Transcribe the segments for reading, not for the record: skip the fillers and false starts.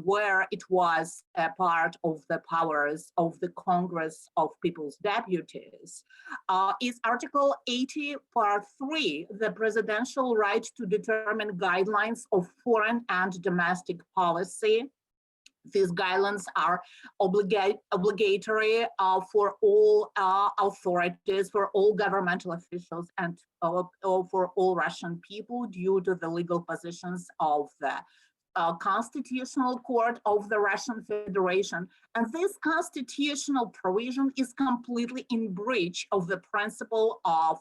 where it was a part of the powers of the Congress of People's Deputies, is Article 80, Part 3, the presidential right to determine guidelines of foreign and domestic policy. These guidelines are obligatory for all authorities, for all governmental officials, and for all Russian people due to the legal positions of the Constitutional Court of the Russian Federation. And this constitutional provision is completely in breach of the principle of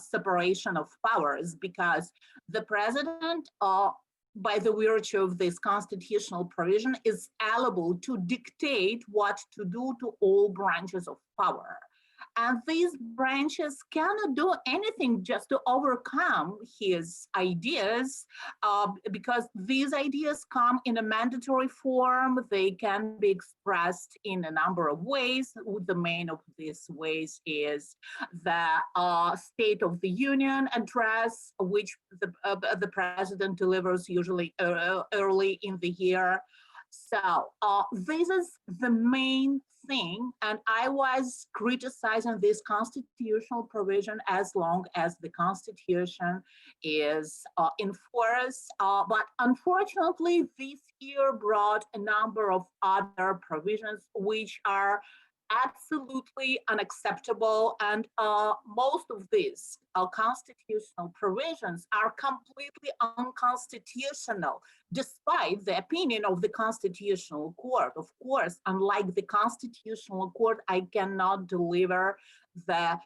separation of powers, because the president, by the virtue of this constitutional provision, is able to dictate what to do to all branches of power. And these branches cannot do anything just to overcome his ideas, because these ideas come in a mandatory form. They can be expressed in a number of ways. The main of these ways is the State of the Union address, which the president delivers usually early in the year. So this is the main thing, and I was criticizing this constitutional provision as long as the Constitution is in force. But unfortunately, this year brought a number of other provisions which are absolutely unacceptable, and most of these constitutional provisions are completely unconstitutional, despite the opinion of the Constitutional Court. Of course, unlike the Constitutional Court, I cannot deliver the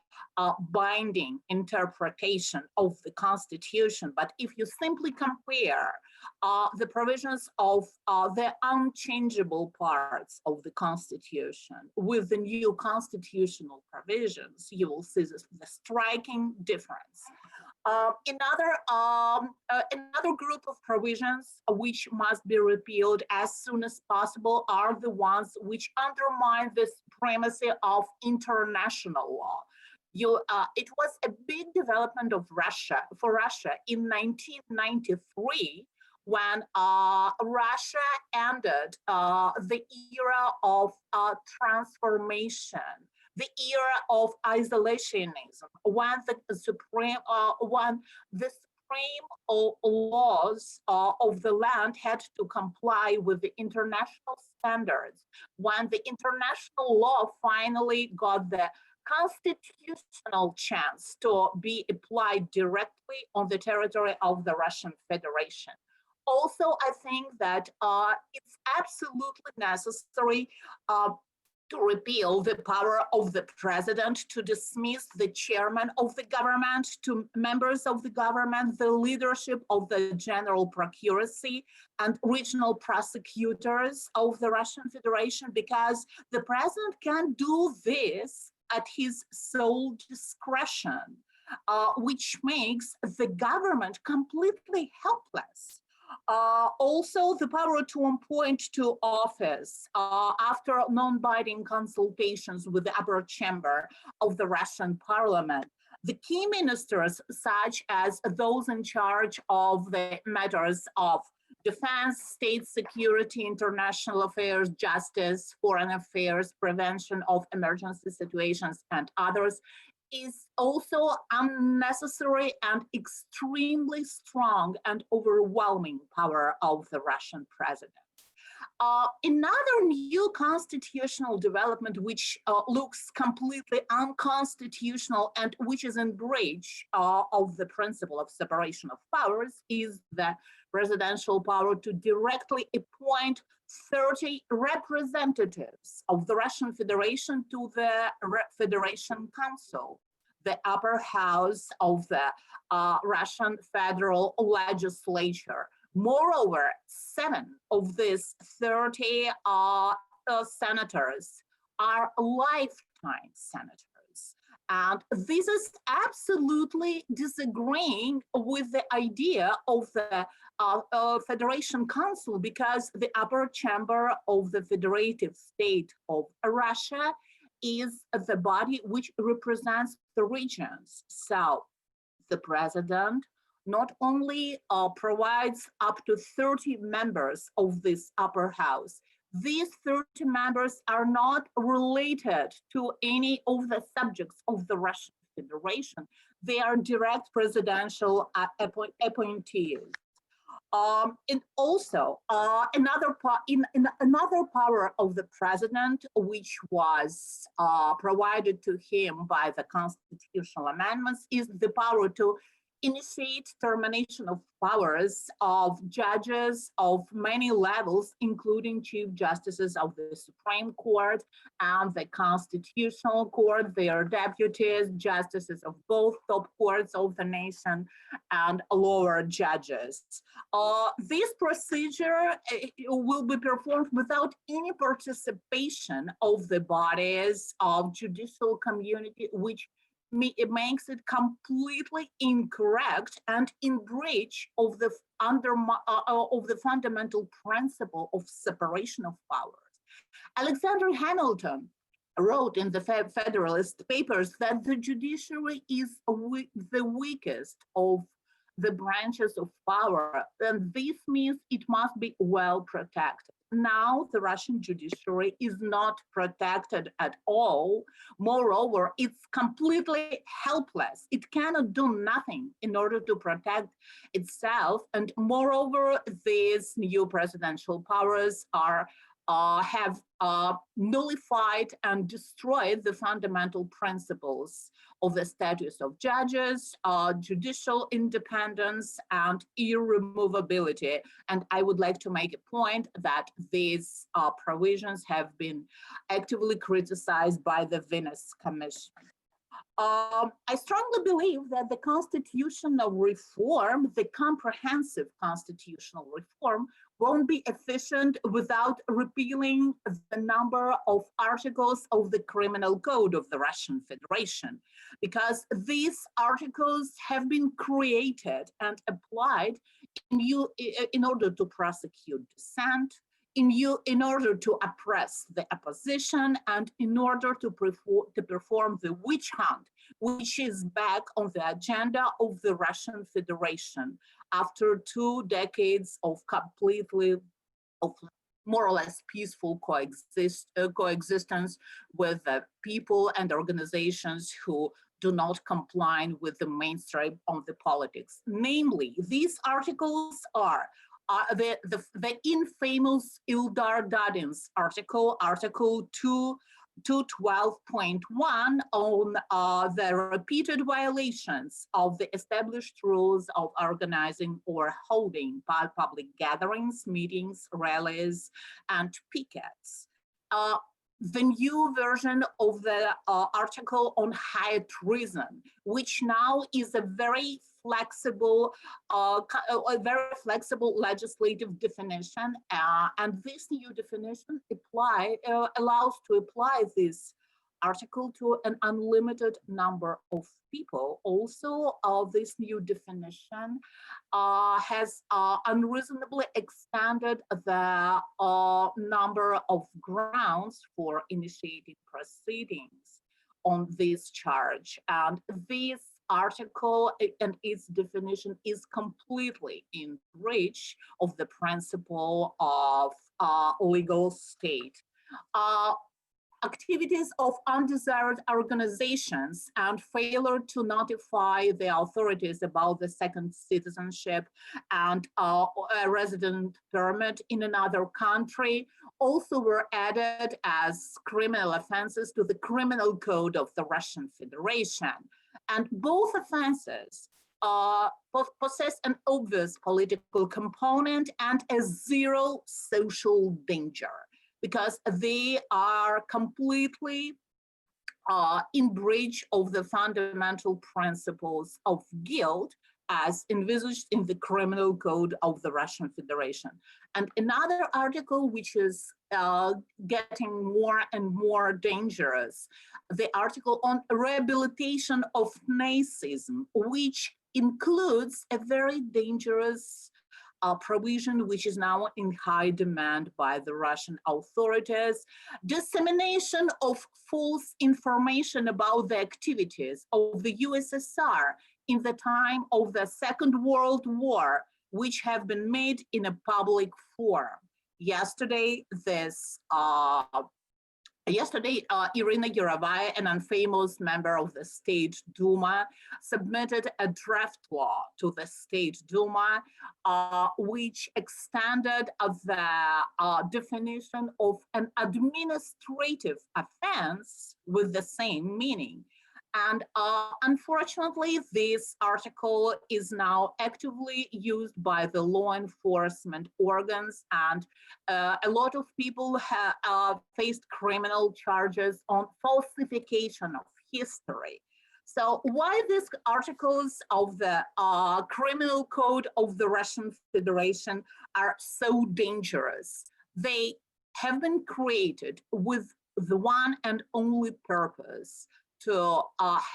binding interpretation of the Constitution. But if you simply compare the provisions of the unchangeable parts of the Constitution with the new constitutional provisions, you will see the striking difference. Another group of provisions which must be repealed as soon as possible are the ones which undermine the supremacy of international law. It was a big development of Russia in 1993, when Russia ended the era of transformation, the era of isolationism, when the supreme laws of the land had to comply with the international standards, when the international law finally got the constitutional chance to be applied directly on the territory of the Russian Federation. Also, I think that it's absolutely necessary to repeal the power of the president to dismiss the chairman of the government, to members of the government, the leadership of the general procuracy and regional prosecutors of the Russian Federation, because the president can do this at his sole discretion, which makes the government completely helpless. Also, the power to appoint to office after non-binding consultations with the upper chamber of the Russian parliament, the key ministers, such as those in charge of the matters of defense, state security, international affairs, justice, foreign affairs, prevention of emergency situations, and others, is also unnecessary and extremely strong and overwhelming power of the Russian president. Another new constitutional development, which looks completely unconstitutional and which is in breach of the principle of separation of powers, is the presidential power to directly appoint 30 representatives of the Russian Federation to the Federation Council, the upper house of the Russian federal legislature. Moreover, 7 of these 30 senators are lifetime senators. And this is absolutely disagreeing with the idea of the Federation Council, because the upper chamber of the federative state of Russia is the body which represents the regions. So the president not only provides up to 30 members of this upper house. These 30 members are not related to any of the subjects of the Russian Federation. They are direct presidential appointees. And also another power of the president, which was provided to him by the constitutional amendments, is the power to initiate termination of powers of judges of many levels, including chief justices of the Supreme Court and the Constitutional Court, their deputies, justices of both top courts of the nation, and lower judges. This procedure will be performed without any participation of the bodies of judicial community, which it makes it completely incorrect and in breach of the fundamental principle of separation of powers. Alexander Hamilton wrote in the Federalist Papers that the judiciary is the weakest of the branches of power, and this means it must be well protected. Now, the Russian judiciary is not protected at all. Moreover, it's completely helpless. It cannot do nothing in order to protect itself. And moreover, these new presidential powers have nullified and destroyed the fundamental principles of the status of judges, judicial independence, and irremovability. And I would like to make a point that these provisions have been actively criticized by the Venice Commission. I strongly believe that the constitutional reform, the comprehensive constitutional reform, won't be efficient without repealing the number of articles of the Criminal Code of the Russian Federation, because these articles have been created and applied in order to prosecute dissent, in order to oppress the opposition, and in order to perform the witch hunt, which is back on the agenda of the Russian Federation after 2 decades of more or less peaceful coexistence with people and organizations who do not comply with the mainstream of the politics. Namely, these articles are the infamous Ildar Dadin's article 212.1 on the repeated violations of the established rules of organizing or holding public gatherings, meetings, rallies, and pickets. The new version of the article on high treason, which now is a very flexible legislative definition, and this new definition allows to apply this article to an unlimited number of people. Also, this new definition has unreasonably expanded the number of grounds for initiating proceedings on this charge. And this article and its definition is completely in breach of the principle of legal state. Activities of undesired organizations and failure to notify the authorities about the second citizenship and a resident permit in another country also were added as criminal offenses to the Criminal Code of the Russian Federation. And both offenses possess an obvious political component and a zero social danger, because they are completely in breach of the fundamental principles of guilt as envisaged in the Criminal Code of the Russian Federation. And another article which is getting more and more dangerous, the article on rehabilitation of Nazism, which includes a very dangerous provision which is now in high demand by the Russian authorities: dissemination of false information about the activities of the USSR in the time of the Second World War, which have been made in a public forum. Yesterday, Irina Yarovaya, an infamous member of the State Duma, submitted a draft law to the State Duma, which extended the definition of an administrative offense with the same meaning. And unfortunately, this article is now actively used by the law enforcement organs, and a lot of people have faced criminal charges on falsification of history. So why these articles of the criminal code of the Russian Federation are so dangerous? They have been created with the one and only purpose to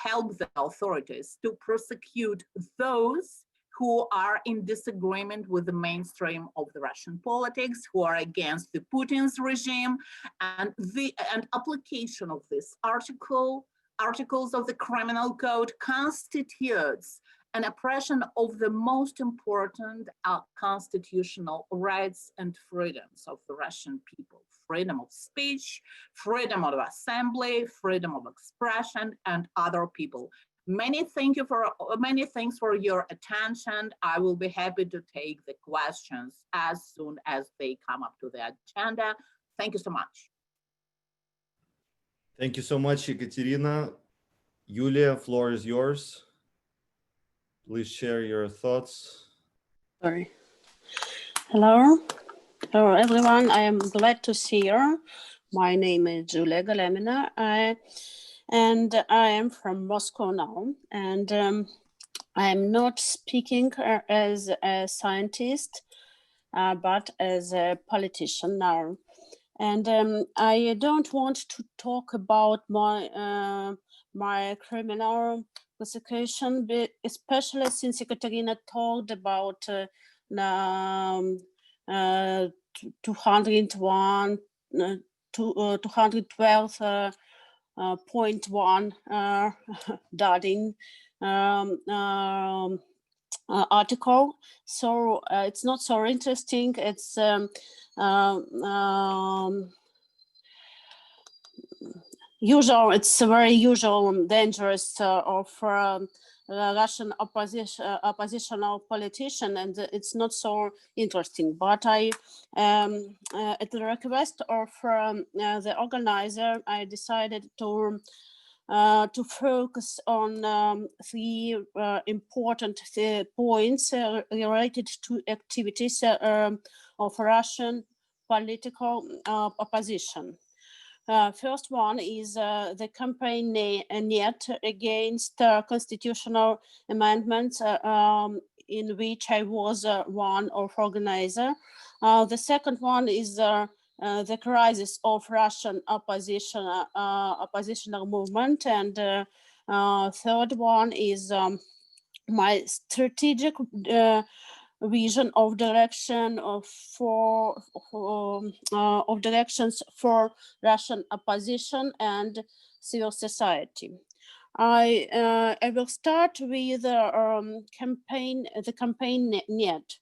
help the authorities to prosecute those who are in disagreement with the mainstream of the Russian politics, who are against the Putin's regime, and the application of this articles of the criminal code constitutes an oppression of the most important constitutional rights and freedoms of the Russian people: freedom of speech, freedom of assembly, freedom of expression, and other people. Many thanks for your attention. I will be happy to take the questions as soon as they come up to the agenda. Thank you so much. Thank you so much, Ekaterina. Yulia, floor is yours. Please share your thoughts. Sorry. Hello. Hello, everyone. I am glad to see you. My name is Julia Galemina, and I am from Moscow now. And I am not speaking as a scientist, but as a politician now. And I don't want to talk about my criminal prosecution, but especially since Ekaterina talked about 201, 212.1 Darling article. So it's not so interesting. It's usual. It's a very usual dangerous of Russian oppositional politician, and it's not so interesting. But I, at the request of the organizer, I decided to focus on three important points related to activities of Russian political opposition. First one is the campaign NET against constitutional amendments, in which I was one of organizer. The second one is the crisis of Russian oppositional movement, and third one is my strategic vision of direction of directions for Russian opposition and civil society. I will start with the campaign NET.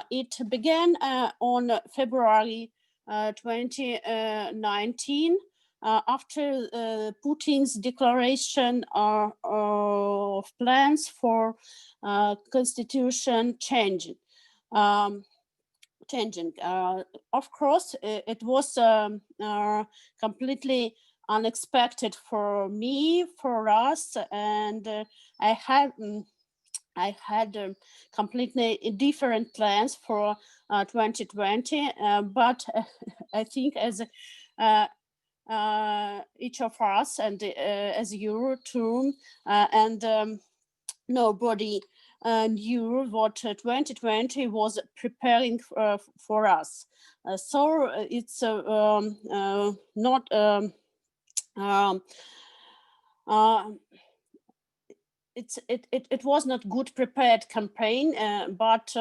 It began on February 2019 after Putin's declaration of plans for constitution changing. Of course, it was completely unexpected for me, for us, and I had completely different plans for 2020, but I think as each of us, and as you too, and nobody knew what 2020 was preparing for us. So it's not it was not good prepared campaign, but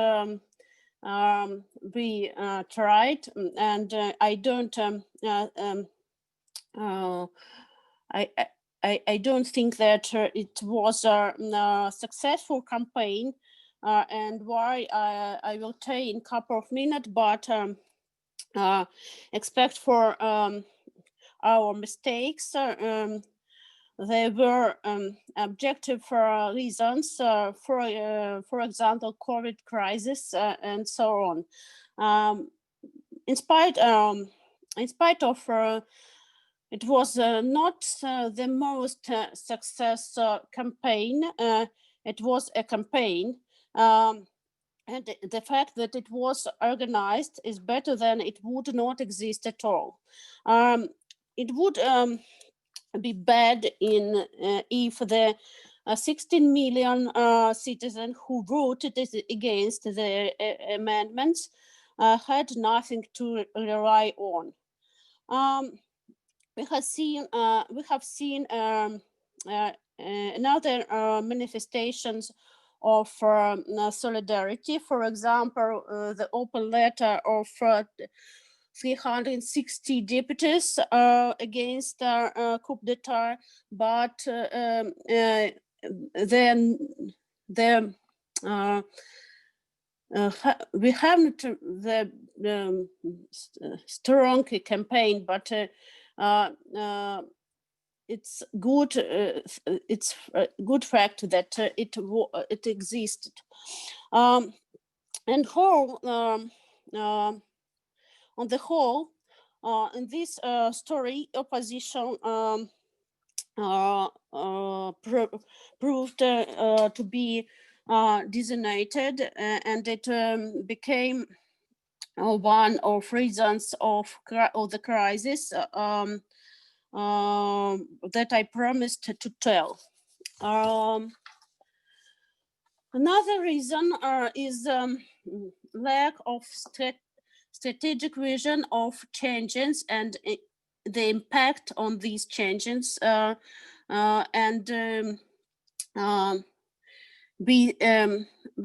we tried, and I don't I don't think that it was a successful campaign, and why I will tell in a couple of minutes, but except for our mistakes, they were objective reasons, for example, COVID crisis and so on. In spite of it was not the most success campaign. It was a campaign, and the fact that it was organized is better than it would not exist at all. It would be bad if the 16 million citizens who voted against the amendments had nothing to rely on. We have seen another manifestations of solidarity. For example, the open letter of 360 deputies against coup d'etat, but then we haven't the strong campaign, but it's good. It's a good fact that it existed. And whole, on the whole, in this story, opposition proved to be designated, and it became one of reasons of the crisis that I promised to tell. Another reason is lack of strategic vision of changes and the impact on these changes, and we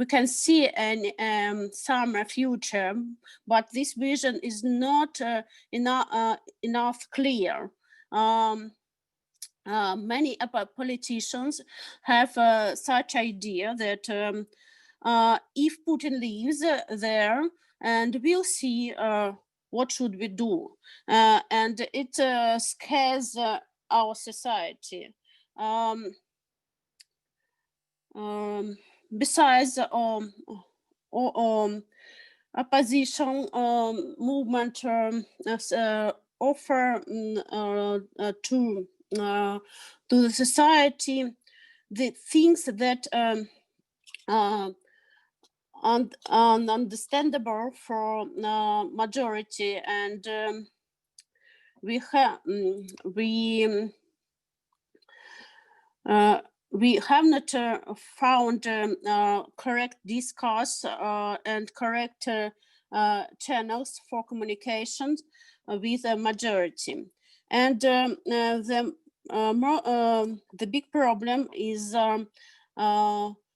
can see an some future, but this vision is not enough clear. Many politicians have such idea that if Putin leaves there, and we'll see what should we do, and it scares our society. Besides, opposition movement offer to the society the things that understandable for majority, and we have not found correct discourse and correct channels for communications with a majority. And the big problem is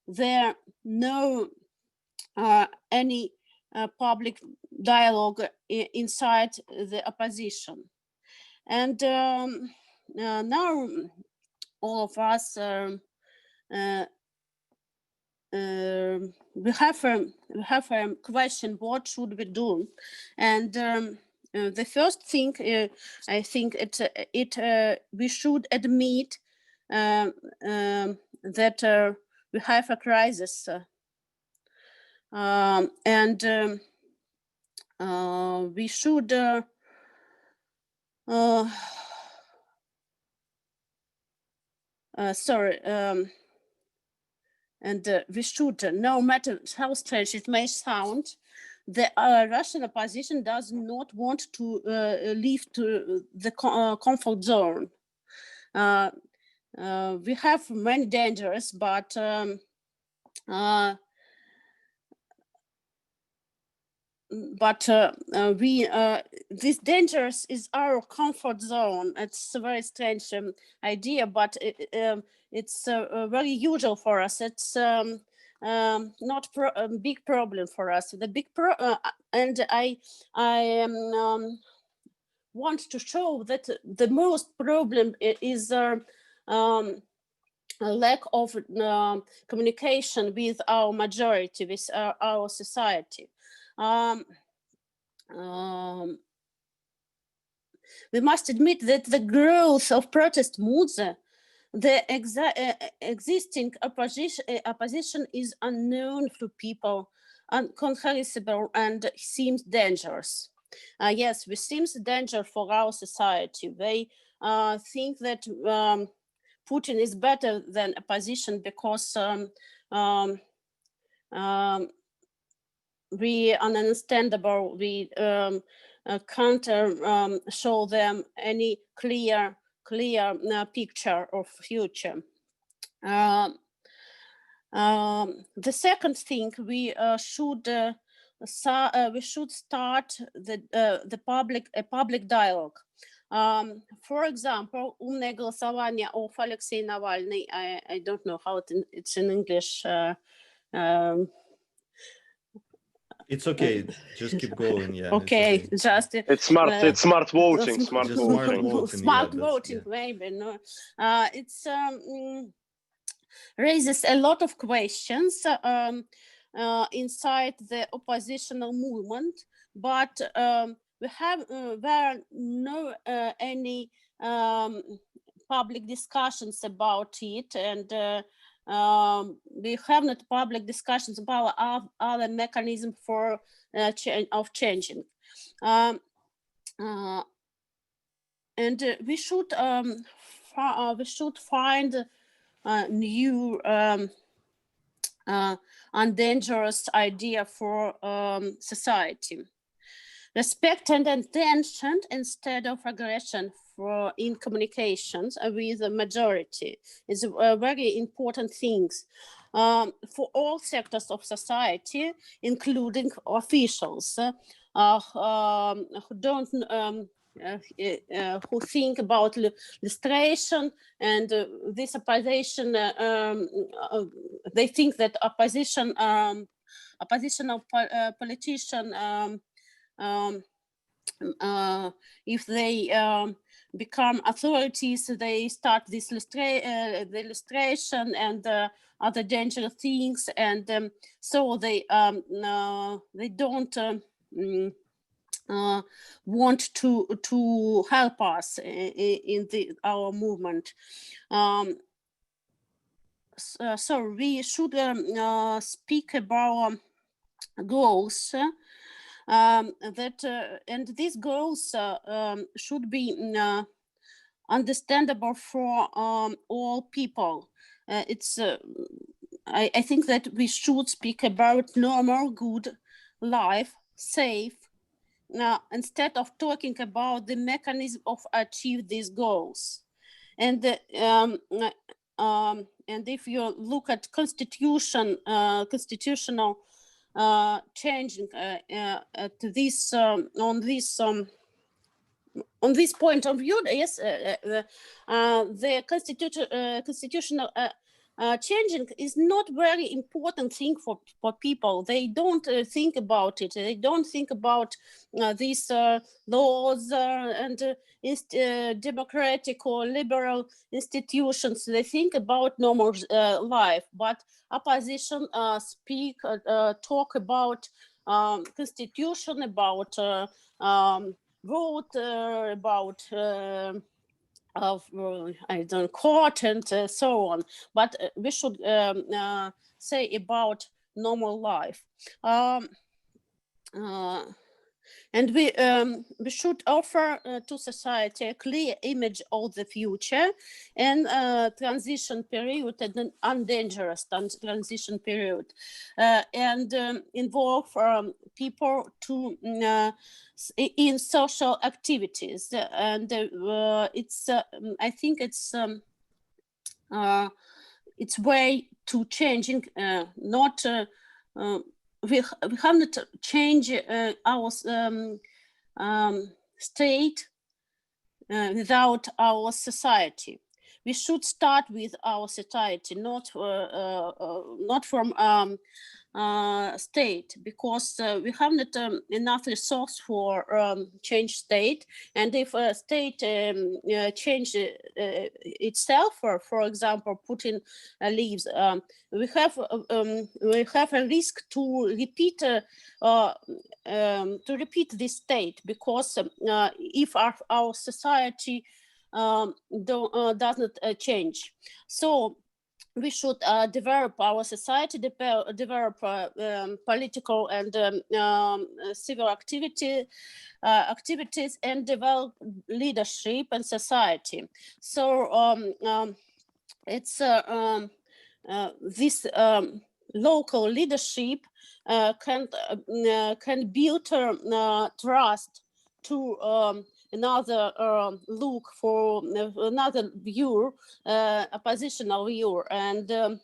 there no any public dialogue inside the opposition. And now all of us we have a question: what should we do? And the first thing I think we should admit that we have a crisis, and we should we should, no matter how strange it may sound, the Russian opposition does not want to leave to the comfort zone. We have many dangers, but this dangerous is our comfort zone. It's a very strange idea, but it's very usual for us. It's not a big problem for us. The big and I want to show that the most problem is a lack of communication with our majority, with our society. We must admit that the growth of protest moods, the existing opposition is unknown to people, incomprehensible, and seems dangerous. Yes, it seems danger for our society. They think that Putin is better than opposition because we ununderstandable. We can't show them any clear picture of future. The second thing, we should start the public dialogue. For example, умное голосование of Alexei Navalny. I don't know how it's in English. It's okay. Just keep going. Yeah. Okay, It's okay. just It's smart voting. Smart Just voting. smart yeah, voting, yeah. maybe. No, it's raises a lot of questions inside the oppositional movement, but we have there are no any public discussions about it, and we have not public discussions about other mechanism for changing. And we should find new and dangerous idea for society. Respect and attention instead of aggression in communications with the majority is a very important things for all sectors of society, including officials who don't who think about illustration and this opposition. They think that oppositional politician, if they become authorities, they start this the illustration and other dangerous things, and so they don't want to help us in our movement. So we should speak about goals that and these goals should be understandable for all people. It's I think that we should speak about normal, good life, safe, instead of talking about the mechanism of achieve these goals. And if you look at constitutional changing to this on this point of view, yes, the constitutional changing is not very important thing for people. They don't think about it. They don't think about these laws and democratic or liberal institutions. They think about normal life. But opposition talk about constitution, about vote, about of I don't court and so on, but we should say about normal life, and we should offer to society a clear image of the future and transition period and an undangerous transition period, and involve people to in social activities, and it's I think it's way to changing, not we have not changed our state without our society. We should start with our society, not from state, because we have not enough resource for change state. And if a state change itself, or for example Putin leaves, we have a risk to repeat this state, because if our society does not change. So we should develop our society, develop political and civil activities, and develop leadership and society. So it's this local leadership can build trust to another look for another view, oppositional view, and the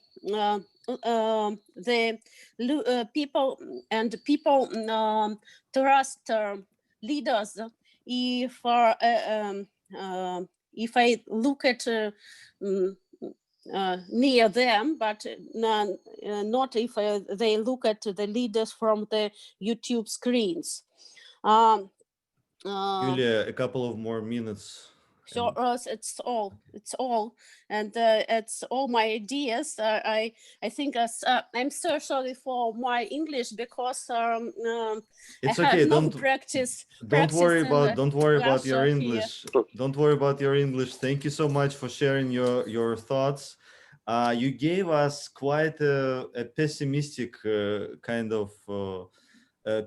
people trust leaders if I look at near them, but not if they look at the leaders from the YouTube screens. Julia, a couple of more minutes. So it's all, and it's all my ideas. I think I'm so sorry for my English, because It's I okay. have no practice. Don't worry about your Russia English. Don't worry about your English. Thank you so much for sharing your thoughts. You gave us quite a pessimistic kind of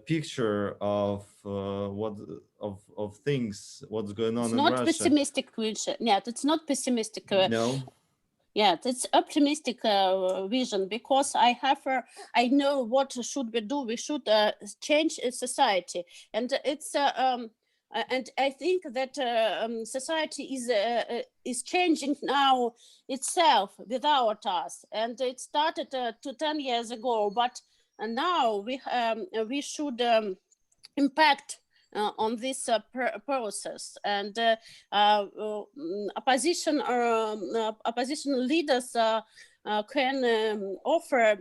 picture of things, what's going on It's in not Russia. pessimistic, yeah, it's not pessimistic. No. Yeah, it's optimistic vision, because I know what should we do. We should change society, and it's and I think that society is changing now itself without us, and it started 10 years ago. But now we should impact on this process, and opposition leaders can offer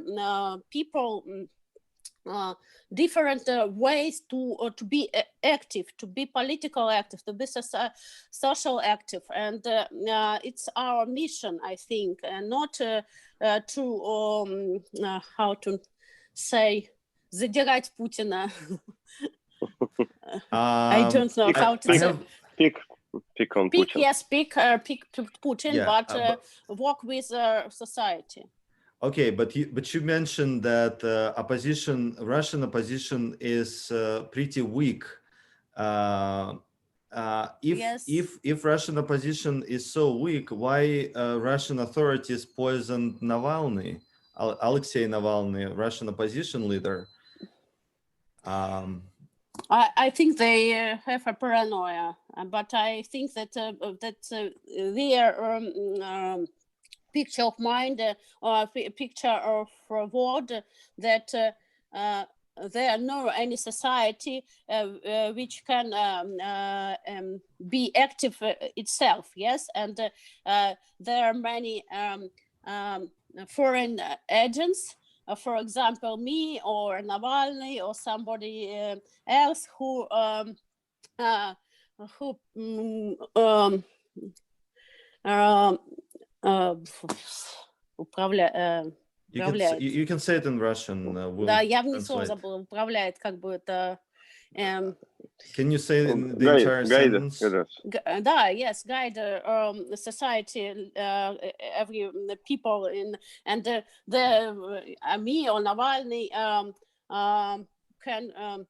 people different ways to be active, to be political active, to be social active, and it's our mission, I think, and not to how to say, задирать Путина. I don't know how to say. Pick on Putin. Yes, pick Putin, yeah, but work with society. Okay, but you mentioned that Russian opposition is pretty weak. If Russian opposition is so weak, why Russian authorities poisoned Navalny, Alexei Navalny, Russian opposition leader? I think they have a paranoia, but I think that their picture of mind or picture of world, that there are no any society which can be active itself. Yes, and there are many foreign agents. For example, me or Navalny or somebody else who you can say it in Russian. Да, я внизу забыла. Управляет, как бы это. Can you say the entire sentence? Да, yes, guide society, every people in, and me or Navalny can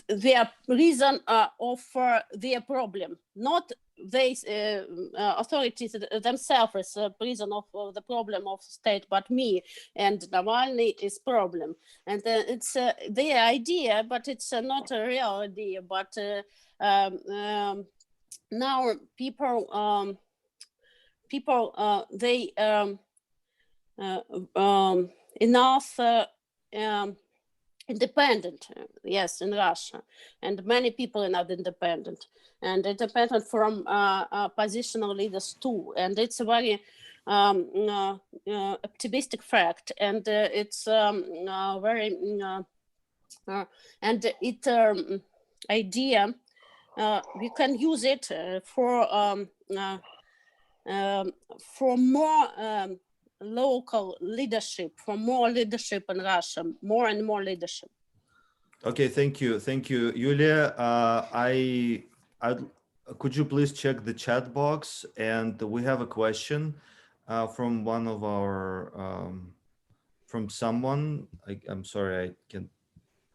their reason of their problem, not they authorities themselves as a reason of the problem of state, but me and Navalny is problem, and it's their idea, but it's not a real idea. But now people they enough independent, yes, in Russia, and many people are not independent, and independent from oppositional leaders too, and it's very optimistic fact, and it's very and it idea we can use it for more local leadership, for more leadership in Russia, more and more leadership. Okay, thank you, Yulia. Could you please check the chat box? And we have a question from one of our from someone. I'm sorry,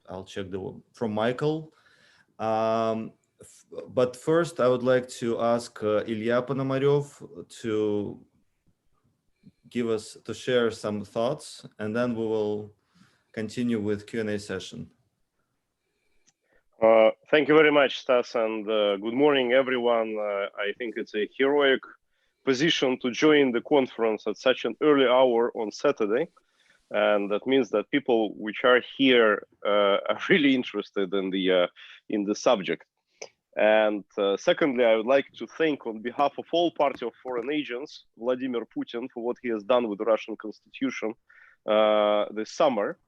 I'll check from Michael. But first, I would like to ask Ilya Ponomarev to share some thoughts, and then we will continue with Q&A session. Thank you very much, Stas, and good morning, everyone. I think it's a heroic position to join the conference at such an early hour on Saturday. And that means that people which are here are really interested in the subject. And secondly, I would like to thank on behalf of all party of foreign agents, Vladimir Putin, for what he has done with the Russian constitution this summer.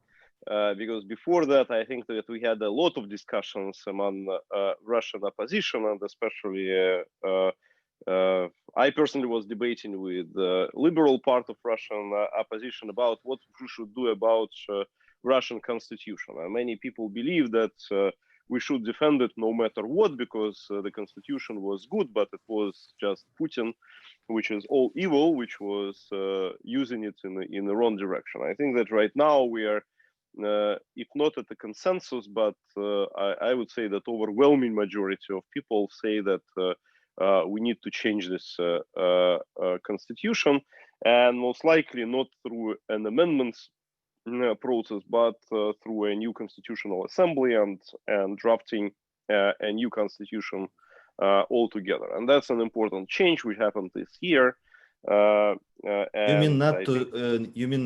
Because before that, I think that we had a lot of discussions among Russian opposition, and especially I personally was debating with the liberal part of Russian opposition about what we should do about Russian constitution. And many people believe that we should defend it no matter what, because the constitution was good, but it was just Putin, which is all evil, which was using it in the wrong direction. I think that right now we are, if not at the consensus, but I would say that overwhelming majority of people say that we need to change this constitution, and most likely not through an amendments process, but through a new constitutional assembly and drafting a new constitution altogether. And that's an important change which happened this year. You mean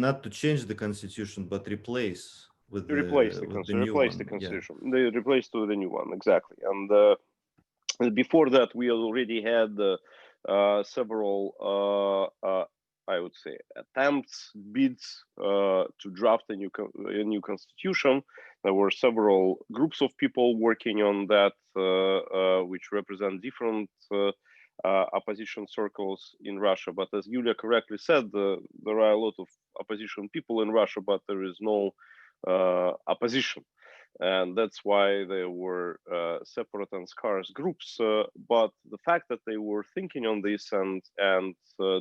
not to change the constitution, but replace with the constitution. Yeah. They replace to the new one, exactly. And before that, we already had several, I would say, attempts, bids to draft a new constitution. There were several groups of people working on that, which represent different opposition circles in Russia. But as Yulia correctly said, there are a lot of opposition people in Russia, but there is no opposition. And that's why there were separate and scarce groups. But the fact that they were thinking on this and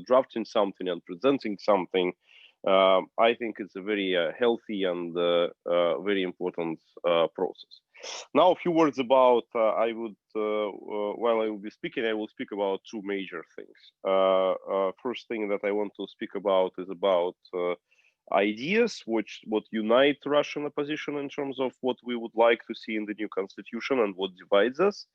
drafting something and presenting something, I think it's a very healthy and very important process. Now, a few words about, while I will be speaking, I will speak about two major things. First thing that I want to speak about is about ideas what unite Russian opposition in terms of what we would like to see in the new constitution and what divides us.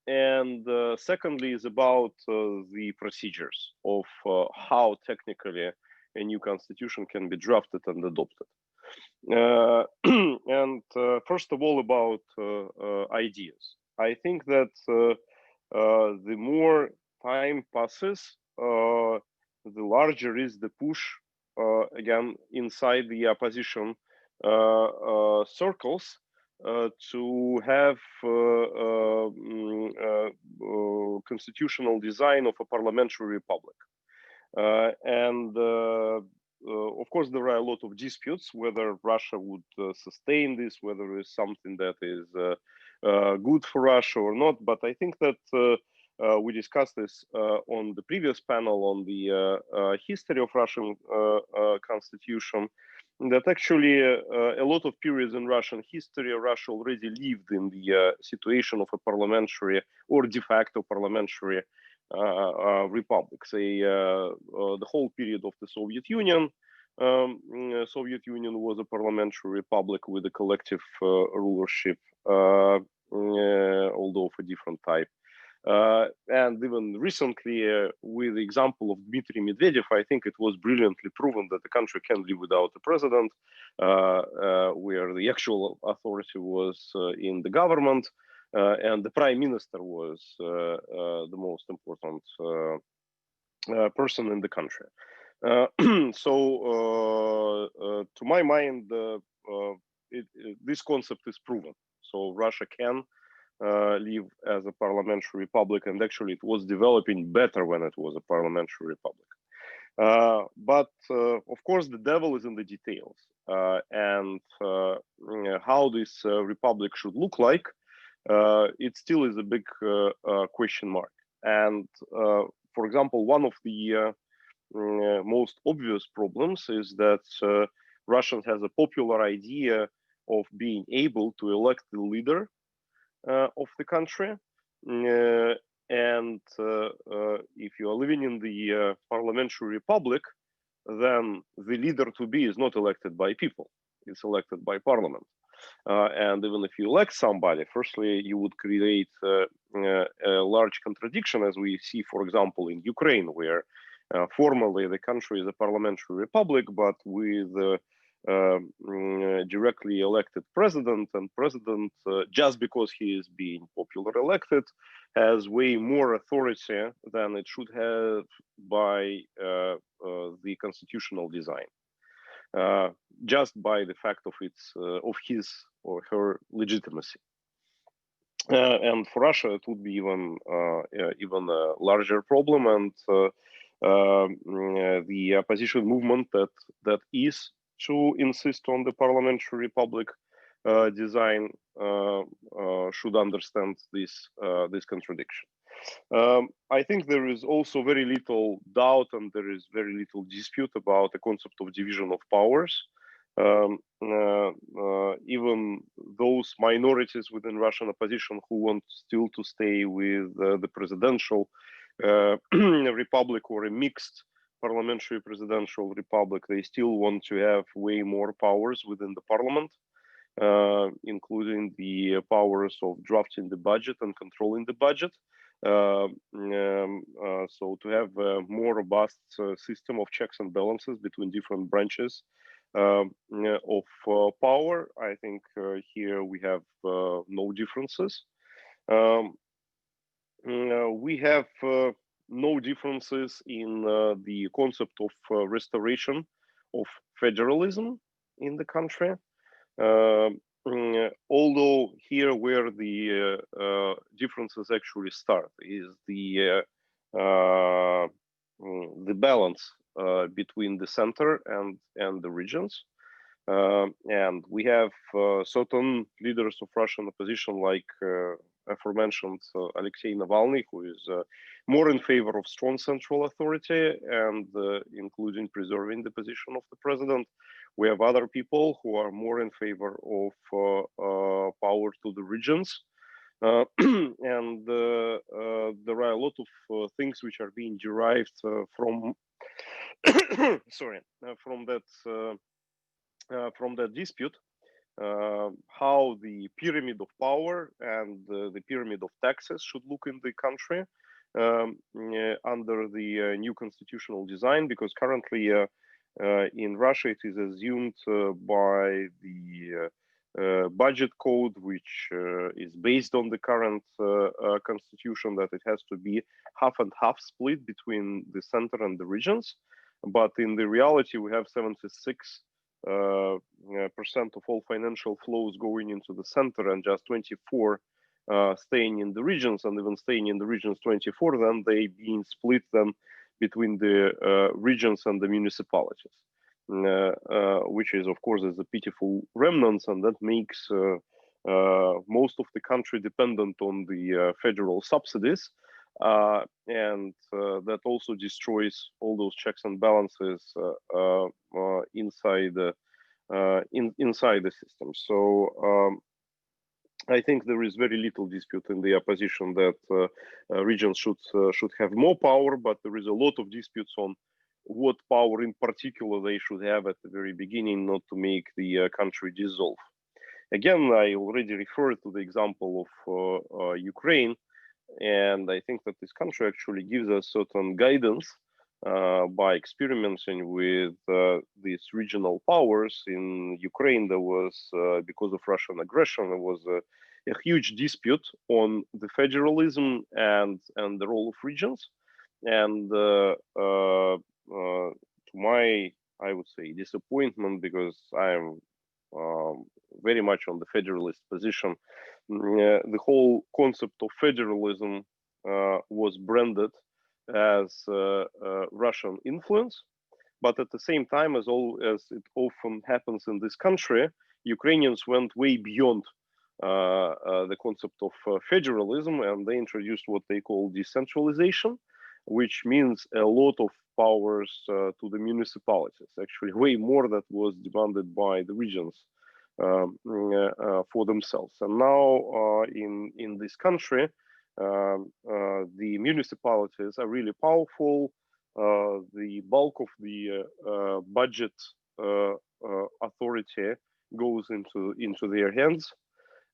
And secondly is about the procedures of how technically a new constitution can be drafted and adopted. And first of all, about ideas. I think that the more time passes, the larger is the push again inside the opposition circles to have constitutional design of a parliamentary republic. And of course, there are a lot of disputes whether Russia would sustain this, whether it's something that is good for Russia or not. But I think that we discussed this on the previous panel on the history of Russian constitution, that actually a lot of periods in Russian history, Russia already lived in the situation of a parliamentary or de facto parliamentary republic. Say the whole period of the Soviet Union. Soviet Union was a parliamentary republic with a collective rulership, although of a different type. And even recently, with the example of Dmitry Medvedev, I think it was brilliantly proven that the country can live without a president, where the actual authority was in the government, and the prime minister was the most important person in the country. So to my mind, this concept is proven. So Russia can live as a parliamentary republic, and actually it was developing better when it was a parliamentary republic. But of course, the devil is in the details, and how this republic should look like, it still is a big question mark. And for example, one of the most obvious problems is that Russia has a popular idea of being able to elect the leader of the country. And if you are living in the parliamentary republic, then the leader to be is not elected by people, it's elected by parliament. And even if you elect somebody, firstly, you would create a large contradiction, as we see, for example, in Ukraine, where formally the country is a parliamentary republic, but with directly elected president, and president, just because he is being popular elected, has way more authority than it should have by the constitutional design, just by the fact of his or her legitimacy. And for Russia, it would be even a larger problem, and the opposition movement that is to insist on the parliamentary republic design should understand this contradiction. I think there is also very little doubt, and there is very little dispute about the concept of division of powers. Even those minorities within Russian opposition who want still to stay with the presidential republic or a mixed parliamentary presidential republic, they still want to have way more powers within the parliament, including the powers of drafting the budget and controlling the budget. So to have a more robust system of checks and balances between different branches of power, I think here we have no differences. We have no differences in the concept of restoration of federalism in the country. Although here where the differences actually start is the balance between the center and the regions. And we have certain leaders of Russian opposition, like aforementioned Alexei Navalny, who is more in favor of strong central authority and including preserving the position of the president. We have other people who are more in favor of power to the regions. And there are a lot of things which are being derived from from that dispute, how the pyramid of power and the pyramid of taxes should look in the country under the new constitutional design, because currently in Russia it is assumed by the budget code, which is based on the current constitution, that it has to be half and half split between the center and the regions. But in the reality, we have 76% of all financial flows going into the center and just 24 staying in the regions, and even staying in the regions 24, then they being split then between the regions and the municipalities, which is of course is a pitiful remnants, and that makes most of the country dependent on the federal subsidies. And that also destroys all those checks and balances inside the system. So I think there is very little dispute in the opposition that regions should have more power, but there is a lot of disputes on what power in particular they should have at the very beginning, not to make the country dissolve. Again, I already referred to the example of Ukraine. And I think that this country actually gives us certain guidance by experimenting with these regional powers. In Ukraine, there was, because of Russian aggression, there was a huge dispute on the federalism and the role of regions. And to my, I would say, disappointment, because I am very much on the federalist position, the whole concept of federalism was branded as Russian influence. But at the same time, as it often happens in this country, Ukrainians went way beyond the concept of federalism, and they introduced what they call decentralization, which means a lot of powers to the municipalities, actually way more that was demanded by the regions for themselves. And now in this country, the municipalities are really powerful. The bulk of the budget authority goes into their hands.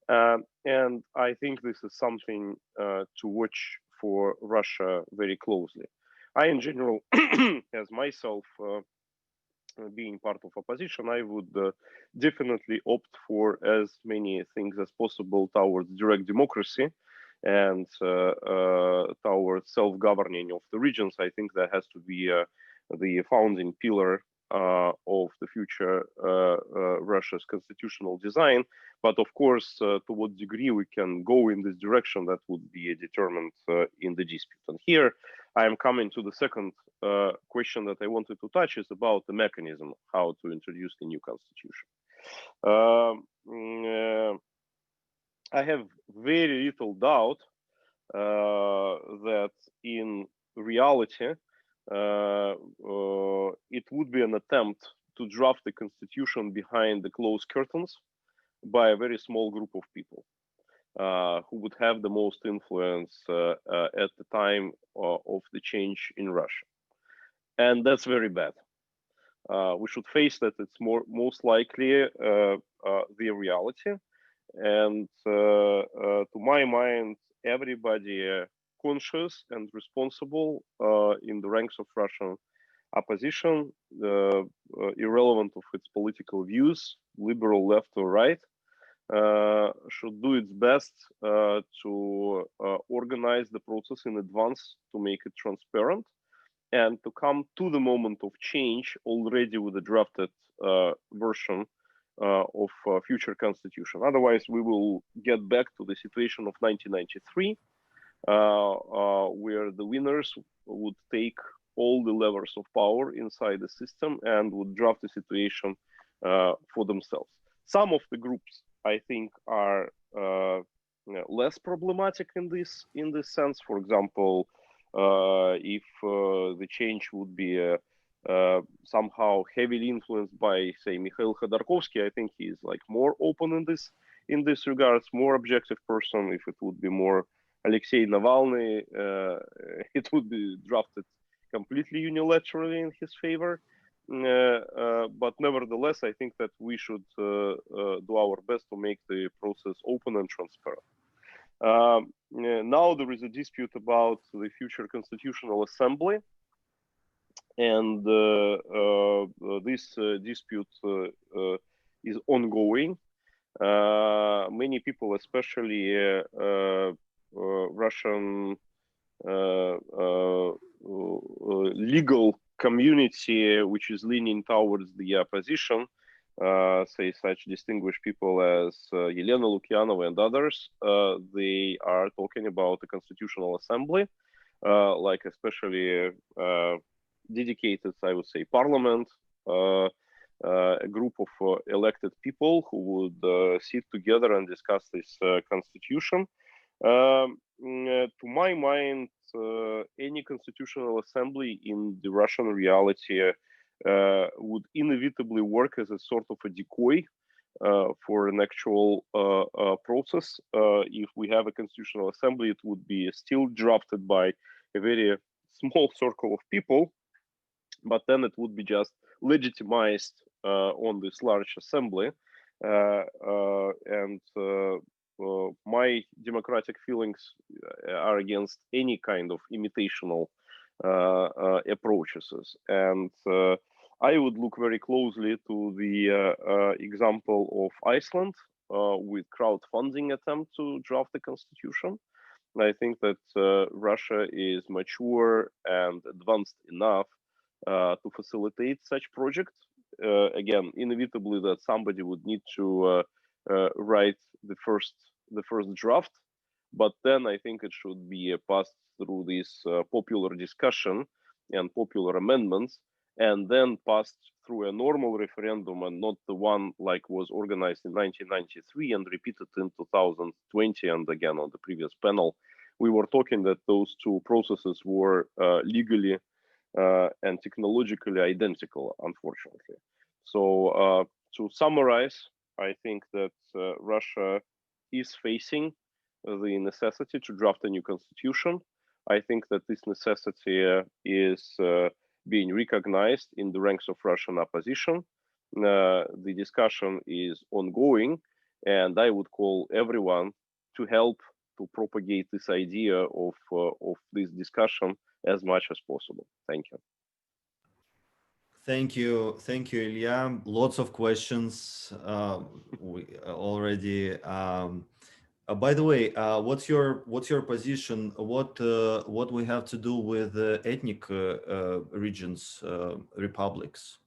And I think this is something to watch for Russia very closely. I, in general, as myself being part of opposition, I would definitely opt for as many things as possible towards direct democracy and towards self-governing of the regions. I think that has to be the founding pillar of the future Russia's constitutional design. But of course, to what degree we can go in this direction, that would be determined in the dispute. And here I am coming to the second question that I wanted to touch, is about the mechanism, how to introduce the new constitution. I have very little doubt that in reality, it would be an attempt to draft the constitution behind the closed curtains by a very small group of people who would have the most influence at the time of the change in Russia. And that's very bad. We should face that it's most likely the reality. And to my mind, everybody conscious and responsible in the ranks of Russian opposition, irrelevant of its political views, liberal, left or right, should do its best to organize the process in advance to make it transparent and to come to the moment of change already with a drafted version of future constitution. Otherwise, we will get back to the situation of 1993, where the winners would take all the levers of power inside the system and would draft the situation for themselves. Some of the groups, I think, are less problematic in this sense. For example, if the change would be somehow heavily influenced by, say, Mikhail Khodorkovsky, I think he's like more open in this regards, more objective person. If it would be more Alexei Navalny, it would be drafted completely unilaterally in his favor. But nevertheless, I think that we should do our best to make the process open and transparent. Now there is a dispute about the future constitutional assembly, and this dispute is ongoing. Many people, especially Russian legal community, which is leaning towards the opposition, say such distinguished people as Yelena Lukyanova and others, they are talking about a constitutional assembly, like especially dedicated, I would say, parliament, a group of elected people who would sit together and discuss this constitution. To my mind, any constitutional assembly in the Russian reality would inevitably work as a sort of a decoy for an actual process. If we have a constitutional assembly, it would be still drafted by a very small circle of people, but then it would be just legitimized on this large assembly. And my democratic feelings are against any kind of imitational approaches. And I would look very closely to the example of Iceland with crowdfunding attempt to draft the constitution. I think that Russia is mature and advanced enough to facilitate such projects. Again, inevitably, that somebody would need to write the first draft, but then I think it should be passed through this popular discussion and popular amendments, and then passed through a normal referendum, and not the one like was organized in 1993 and repeated in 2020. And again, on the previous panel, we were talking that those two processes were legally and technologically identical, unfortunately. So to summarize, I think that Russia is facing the necessity to draft a new constitution. I think that this necessity is being recognized in the ranks of Russian opposition. The discussion is ongoing, and I would call everyone to help to propagate this idea of this discussion as much as possible. Thank you. Thank you, Ilya. Lots of questions we already. By the way, what's your position? What we have to do with ethnic regions, republics?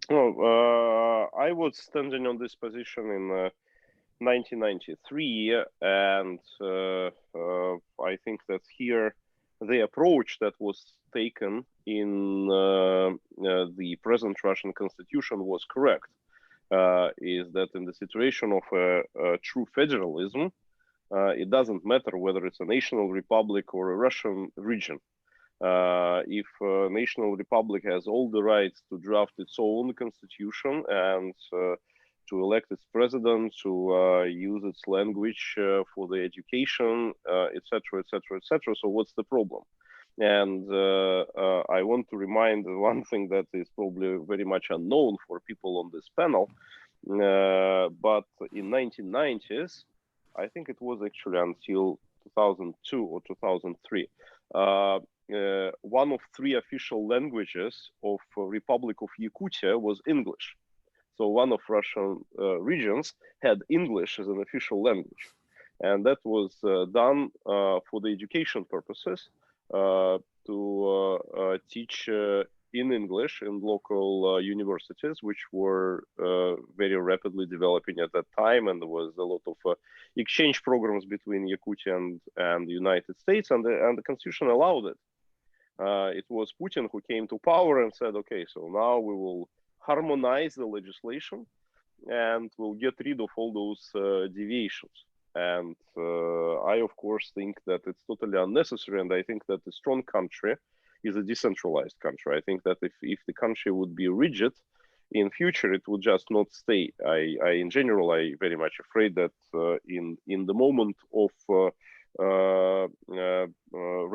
Well, I was standing on this position in 1993, and I think that here the approach that was taken in the present Russian constitution was correct. Is that in the situation of a true federalism, it doesn't matter whether it's a national republic or a Russian region. If a national republic has all the rights to draft its own constitution and to elect its president, to use its language for the education, etc., etc., etc. So what's the problem? And I want to remind one thing that is probably very much unknown for people on this panel, but in 1990s, I think it was actually until 2002 or 2003, one of three official languages of Republic of Yakutia was English. So one of Russian regions had English as an official language. And that was done for the education purposes, to teach in English in local universities, which were very rapidly developing at that time. And there was a lot of exchange programs between Yakutia and the United States, and the constitution allowed it. It was Putin who came to power and said, okay, so now we will harmonize the legislation and we'll get rid of all those deviations. And I, of course, think that it's totally unnecessary. And I think that a strong country is a decentralized country. I think that if the country would be rigid in future, it would just not stay. In general, I very much afraid that in the moment of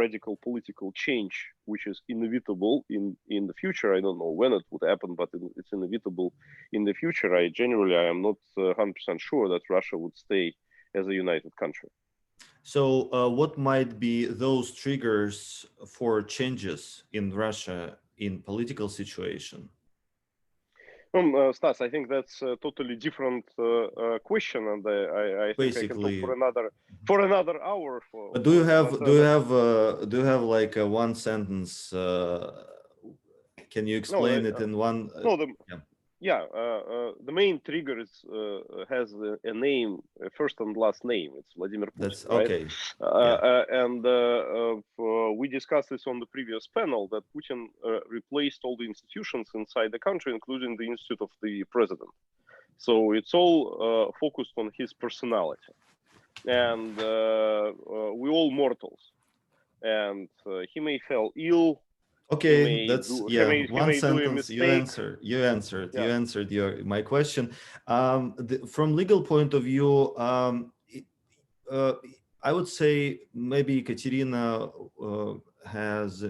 radical political change, which is inevitable in the future. I don't know when it would happen, but it's inevitable in the future. I am not 100% sure that Russia would stay as a united country. So what might be those triggers for changes in Russia in political situation? Stas, I think that's a totally different question, and I think Basically, I can talk for another hour. But do you have like a one sentence? Can you explain it in one? The main trigger is has a name, a first and last name. It's Vladimir Putin. That's right? okay. And we discussed this on the previous panel that Putin replaced all the institutions inside the country, including the Institute of the President. So it's all focused on his personality. And we're all mortals. And he may fall ill. Okay, that's one sentence. You answered my question. From legal point of view, I would say maybe Katerina has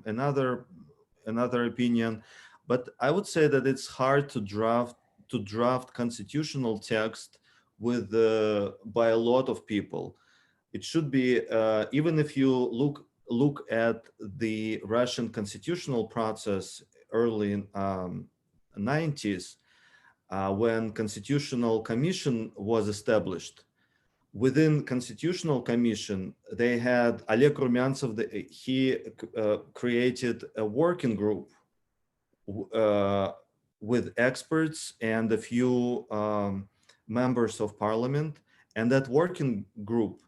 another opinion, but I would say that it's hard to draft constitutional text with by a lot of people. It should be even if you look at the Russian constitutional process early in 90s, when Constitutional Commission was established, within Constitutional Commission, they had Oleg Rumyantsov, he created a working group with experts and a few members of parliament. And that working group,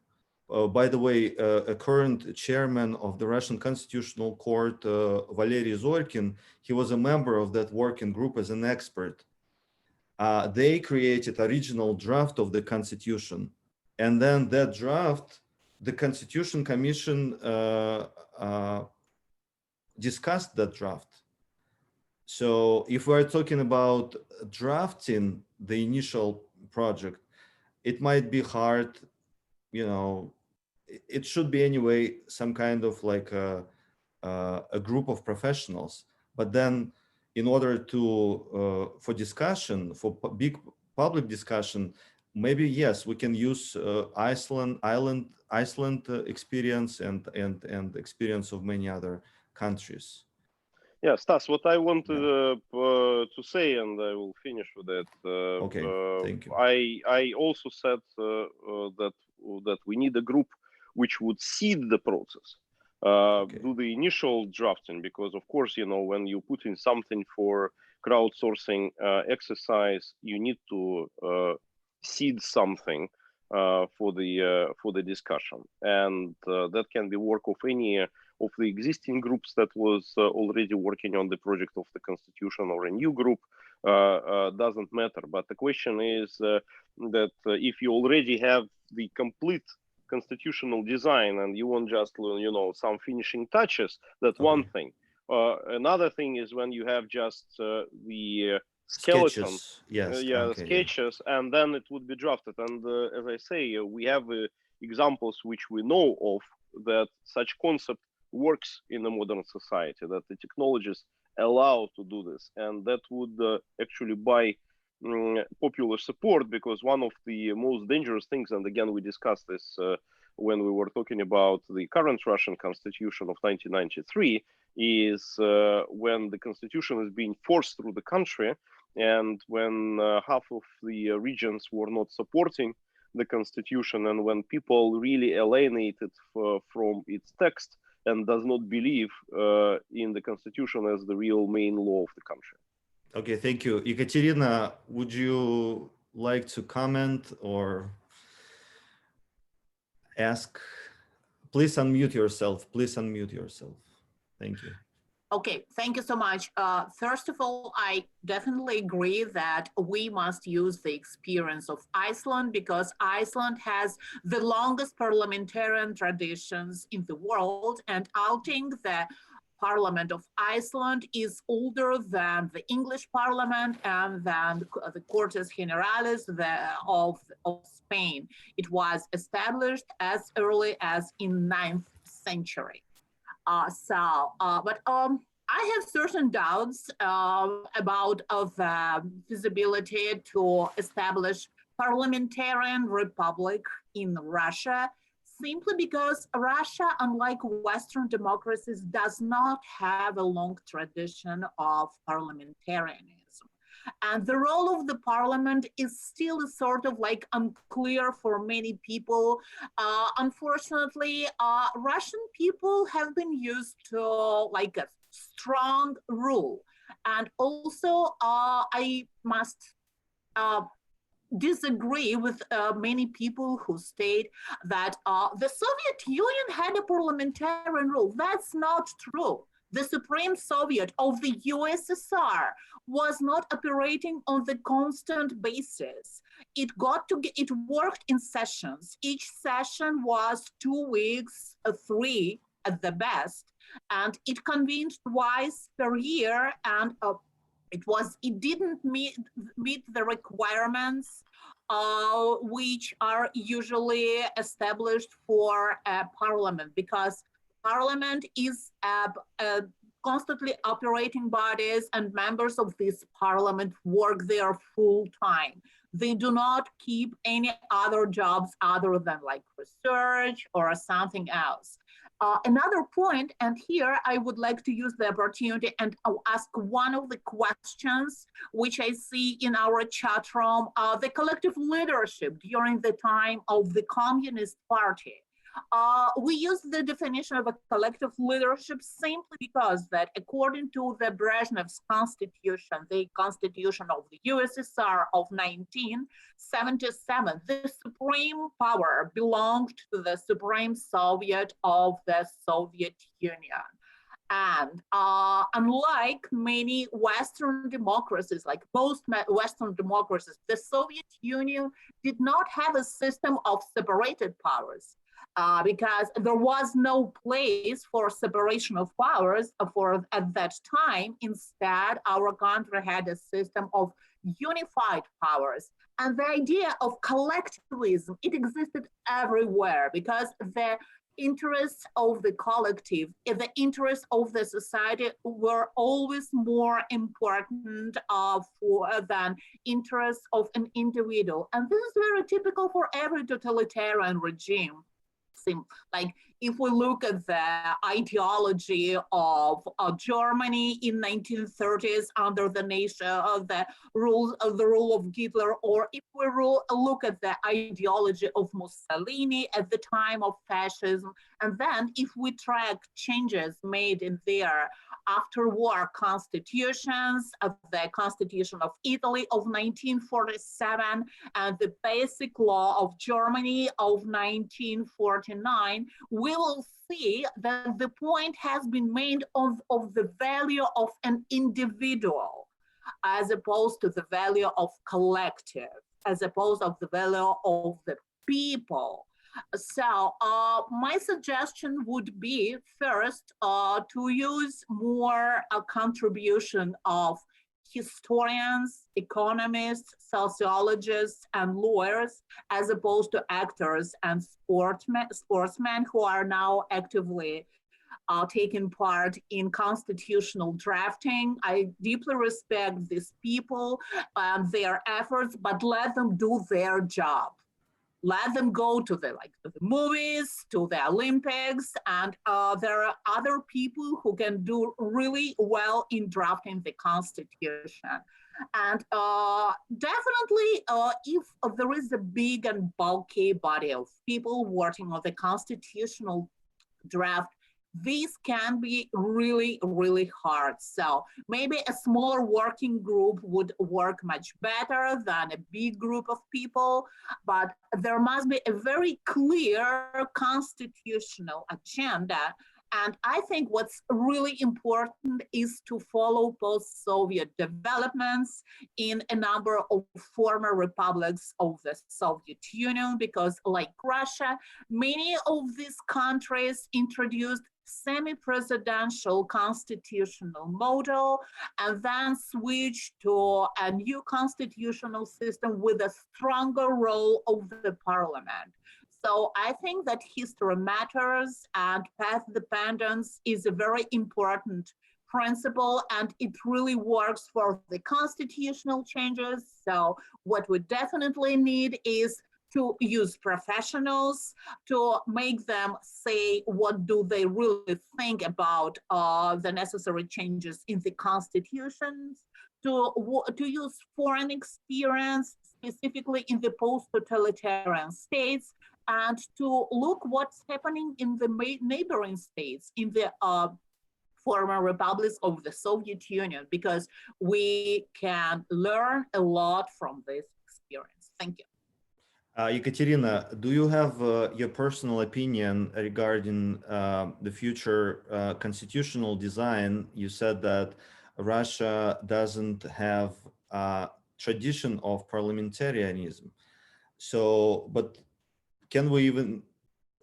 by the way, a current chairman of the Russian Constitutional Court, Valery Zorkin, he was a member of that working group as an expert. They created original draft of the constitution. And then that draft, the Constitution Commission discussed that draft. So if we're talking about drafting the initial project, it might be hard, you know, it should be anyway some kind of like a group of professionals. But then in order to, for discussion, for big public discussion, maybe yes, we can use Iceland experience and experience of many other countries. Yeah, Stas, what I wanted to say, and I will finish with that. Okay, thank you. I also said that we need a group which would seed the process, do the initial drafting, because of course, you know, when you put in something for crowdsourcing exercise, you need to seed something for the discussion, and that can be work of any of the existing groups that was already working on the project of the constitution, or a new group, doesn't matter. But the question is that if you already have the complete constitutional design and you want just, you know, some finishing touches, that's one thing. Another thing is when you have just the skeleton, sketches. Sketches, and then it would be drafted. And as I say, we have examples which we know of that such concept works in a modern society, that the technologies allow to do this, and that would actually buy popular support, because one of the most dangerous things, and again we discussed this when we were talking about the current Russian constitution of 1993, is when the constitution is being forced through the country, and when half of the regions were not supporting the constitution, and when people really alienated from its text and does not believe in the constitution as the real main law of the country. Okay, thank you. Ekaterina, would you like to comment or ask? Please unmute yourself. Please unmute yourself. Thank you. Okay, thank you so much. First of all, I definitely agree that we must use the experience of Iceland, because Iceland has the longest parliamentarian traditions in the world, and I think the Parliament of Iceland is older than the English Parliament and than the Cortes Generales of Spain. It was established as early as in 9th century. But I have certain doubts about the feasibility to establish parliamentarian republic in Russia, simply because Russia, unlike Western democracies, does not have a long tradition of parliamentarianism. And the role of the parliament is still sort of like unclear for many people. Unfortunately, Russian people have been used to like a strong rule. And also, I must disagree with many people who state that the Soviet Union had a parliamentarian rule. That's not true. The Supreme Soviet of the USSR was not operating on the constant basis. It worked in sessions. Each session was 2 weeks, 3 at the best, and it convened twice per year, and it didn't meet the requirements which are usually established for a parliament, because parliament is constantly operating bodies, and members of this parliament work there full time. They do not keep any other jobs other than like research or something else. Another point, and here I would like to use the opportunity and ask one of the questions which I see in our chat room, the collective leadership during the time of the Communist Party. We use the definition of a collective leadership simply because that according to the Brezhnev's constitution, the constitution of the USSR of 1977, the supreme power belonged to the Supreme Soviet of the Soviet Union. And unlike many Western democracies, like most Western democracies, the Soviet Union did not have a system of separated powers. Because there was no place for separation of powers at that time. Instead, our country had a system of unified powers. And the idea of collectivism, it existed everywhere because the interests of the collective, the interests of the society were always more important than interests of an individual. And this is very typical for every totalitarian regime. Like if we look at the ideology of Germany in 1930s under the nation of the rule of Hitler, or if we look at the ideology of Mussolini at the time of fascism, and then if we track changes made in their after-war constitutions, of the Constitution of Italy of 1947 and the Basic Law of Germany of 1949, we will see that the point has been made of the value of an individual as opposed to the value of collective, as opposed to the value of the people. So my suggestion would be first to use more a contribution of historians, economists, sociologists, and lawyers, as opposed to actors and sportsmen who are now actively taking part in constitutional drafting. I deeply respect these people and their efforts, but let them do their job. Let them go to the movies, to the Olympics, and there are other people who can do really well in drafting the Constitution. And definitely, if there is a big and bulky body of people working on the constitutional draft, these can be really, really hard. So maybe a smaller working group would work much better than a big group of people, but there must be a very clear constitutional agenda. And I think what's really important is to follow post-Soviet developments in a number of former republics of the Soviet Union, because like Russia, many of these countries introduced semi-presidential constitutional model and then switched to a new constitutional system with a stronger role of the parliament. So I think that history matters and path dependence is a very important principle and it really works for the constitutional changes. So what we definitely need is to use professionals to make them say what do they really think about the necessary changes in the constitutions, to use foreign experience, specifically in the post-totalitarian states, and to look what's happening in the neighboring states, in the former republics of the Soviet Union, because we can learn a lot from this experience. Thank you. Ekaterina, do you have your personal opinion regarding the future constitutional design? You said that Russia doesn't have a tradition of parliamentarianism. So, but can we even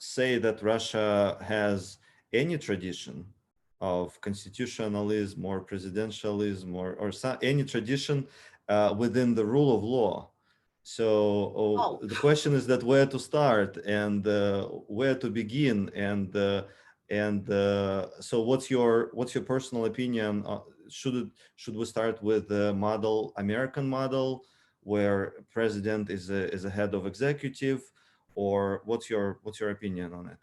say that Russia has any tradition of constitutionalism or presidentialism or any tradition within the rule of law? So the question is that where to start and where to begin, and so what's your personal opinion? Should we start with the model, American model, where president is a head of executive, or what's your opinion on it?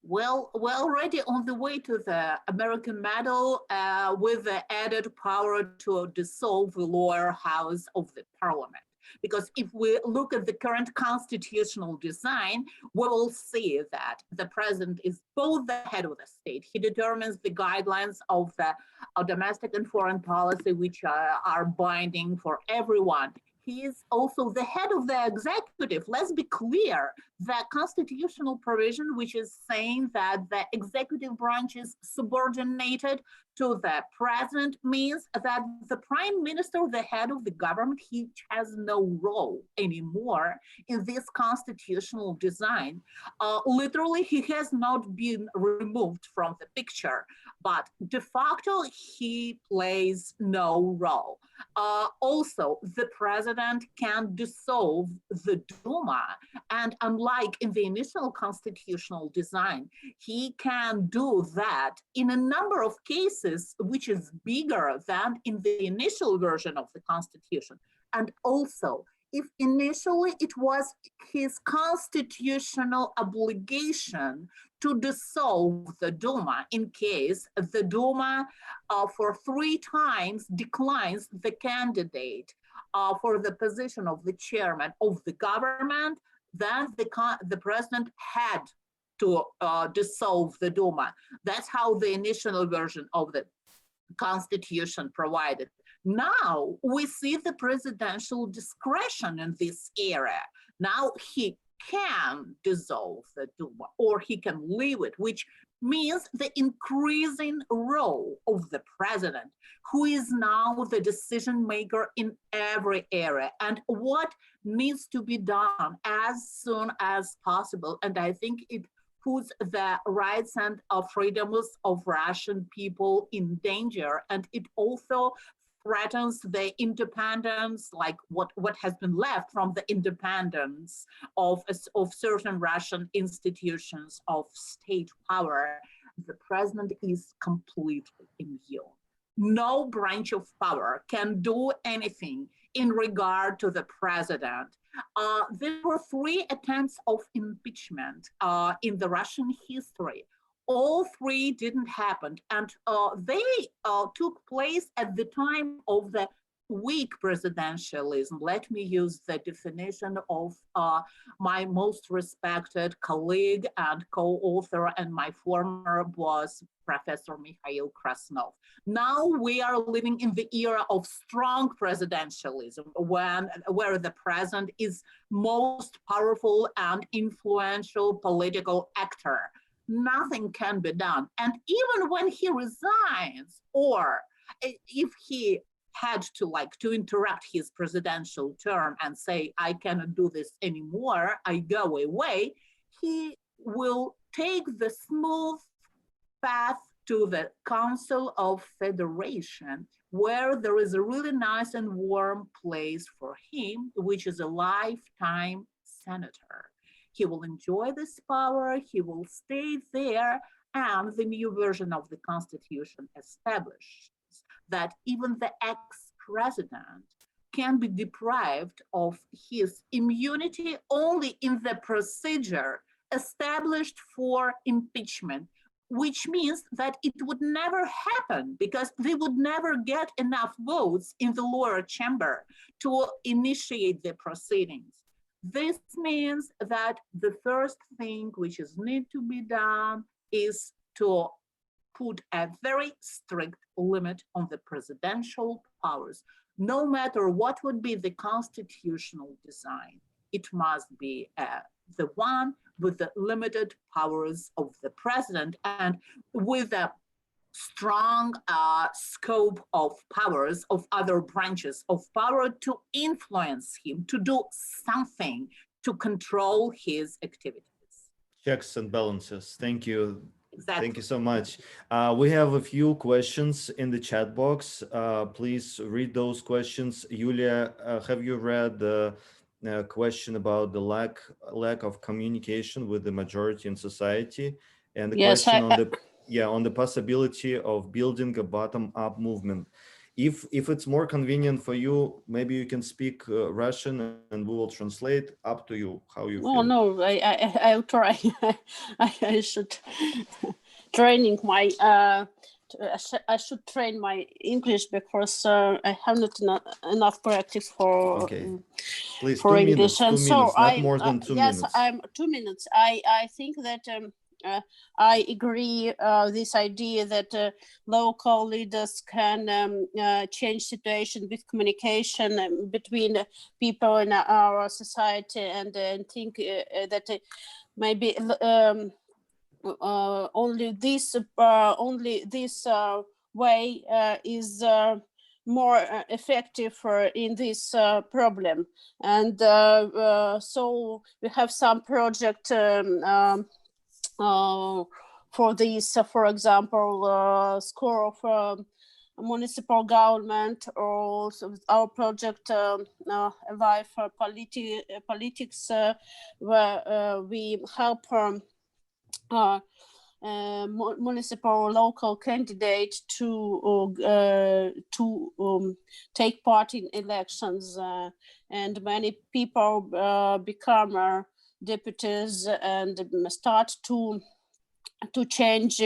Well, we're already on the way to the American medal with the added power to dissolve the lower house of the parliament. Because if we look at the current constitutional design, we will see that the president is both the head of the state. He determines the guidelines of the domestic and foreign policy, which are binding for everyone. He is also the head of the executive. Let's be clear, the constitutional provision, which is saying that the executive branch is subordinated to the president, means that the prime minister, the head of the government, he has no role anymore in this constitutional design. Literally, he has not been removed from the picture, but de facto, he plays no role. Also, the president can dissolve the Duma, and unlike in the initial constitutional design, he can do that in a number of cases, which is bigger than in the initial version of the Constitution. And also, if initially it was his constitutional obligation to dissolve the Duma in case the Duma for 3 times declines the candidate for the position of the chairman of the government, then the president had to dissolve the Duma. That's how the initial version of the Constitution provided. Now we see the presidential discretion in this area. Now he can dissolve the Duma or he can leave it, which means the increasing role of the president, who is now the decision maker in every area, and what needs to be done as soon as possible. And I think it puts the rights and freedoms of Russian people in danger, and it also threatens the independence, like what has been left from the independence of certain Russian institutions of state power. The president is completely immune. No branch of power can do anything in regard to the president. There were 3 attempts of impeachment in the Russian history. All 3 didn't happen, and they took place at the time of the weak presidentialism. Let me use the definition of my most respected colleague and co-author and my former boss, Professor Mikhail Krasnov. Now we are living in the era of strong presidentialism, where the president is most powerful and influential political actor. Nothing can be done. And even when he resigns, or if he had to interrupt his presidential term and say, I cannot do this anymore, I go away, he will take the smooth path to the Council of Federation, where there is a really nice and warm place for him, which is a lifetime senator. He will enjoy this power, he will stay there, and the new version of the Constitution establishes that even the ex-president can be deprived of his immunity only in the procedure established for impeachment, which means that it would never happen because they would never get enough votes in the lower chamber to initiate the proceedings. This means that the first thing which is need to be done is to put a very strict limit on the presidential powers. No matter what would be the constitutional design, it must be the one with the limited powers of the president and with a strong scope of powers of other branches of power to influence him, to do something to control his activities. Checks and balances. Thank you. Exactly. Thank you so much. We have a few questions in the chat box. Please read those questions. Yulia, have you read the question about the lack of communication with the majority in society, and the Yes, question on the possibility of building a bottom-up movement? If it's more convenient for you, maybe you can speak Russian and we will translate. Up to you, how you feel. Oh no, I'll try. I should training my I should train my English because I have not enough practice for Okay, please, for 2 minutes, English. And 2 minutes, so not I more than two yes, minutes. I'm 2 minutes. I think that I agree this idea that local leaders can change situation with communication between people in our society, and think that maybe only this way is more effective in this problem. And so we have some project for this, for example, score of municipal government, or our project Alive for Politics, where we help municipal local candidate to take part in elections, and many people become deputies and start to change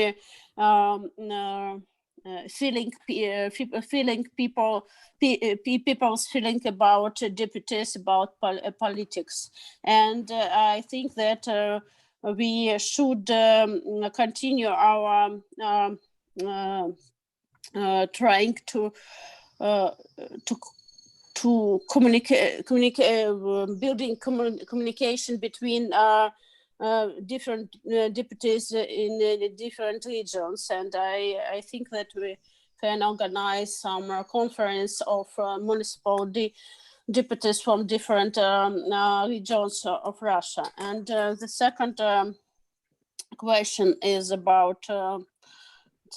feeling people's feeling about deputies, about politics. And I think that we should continue our trying to communicate building communication between different deputies in different regions. And I think that we can organize some conference of municipal deputies from different regions of Russia. And the second question is about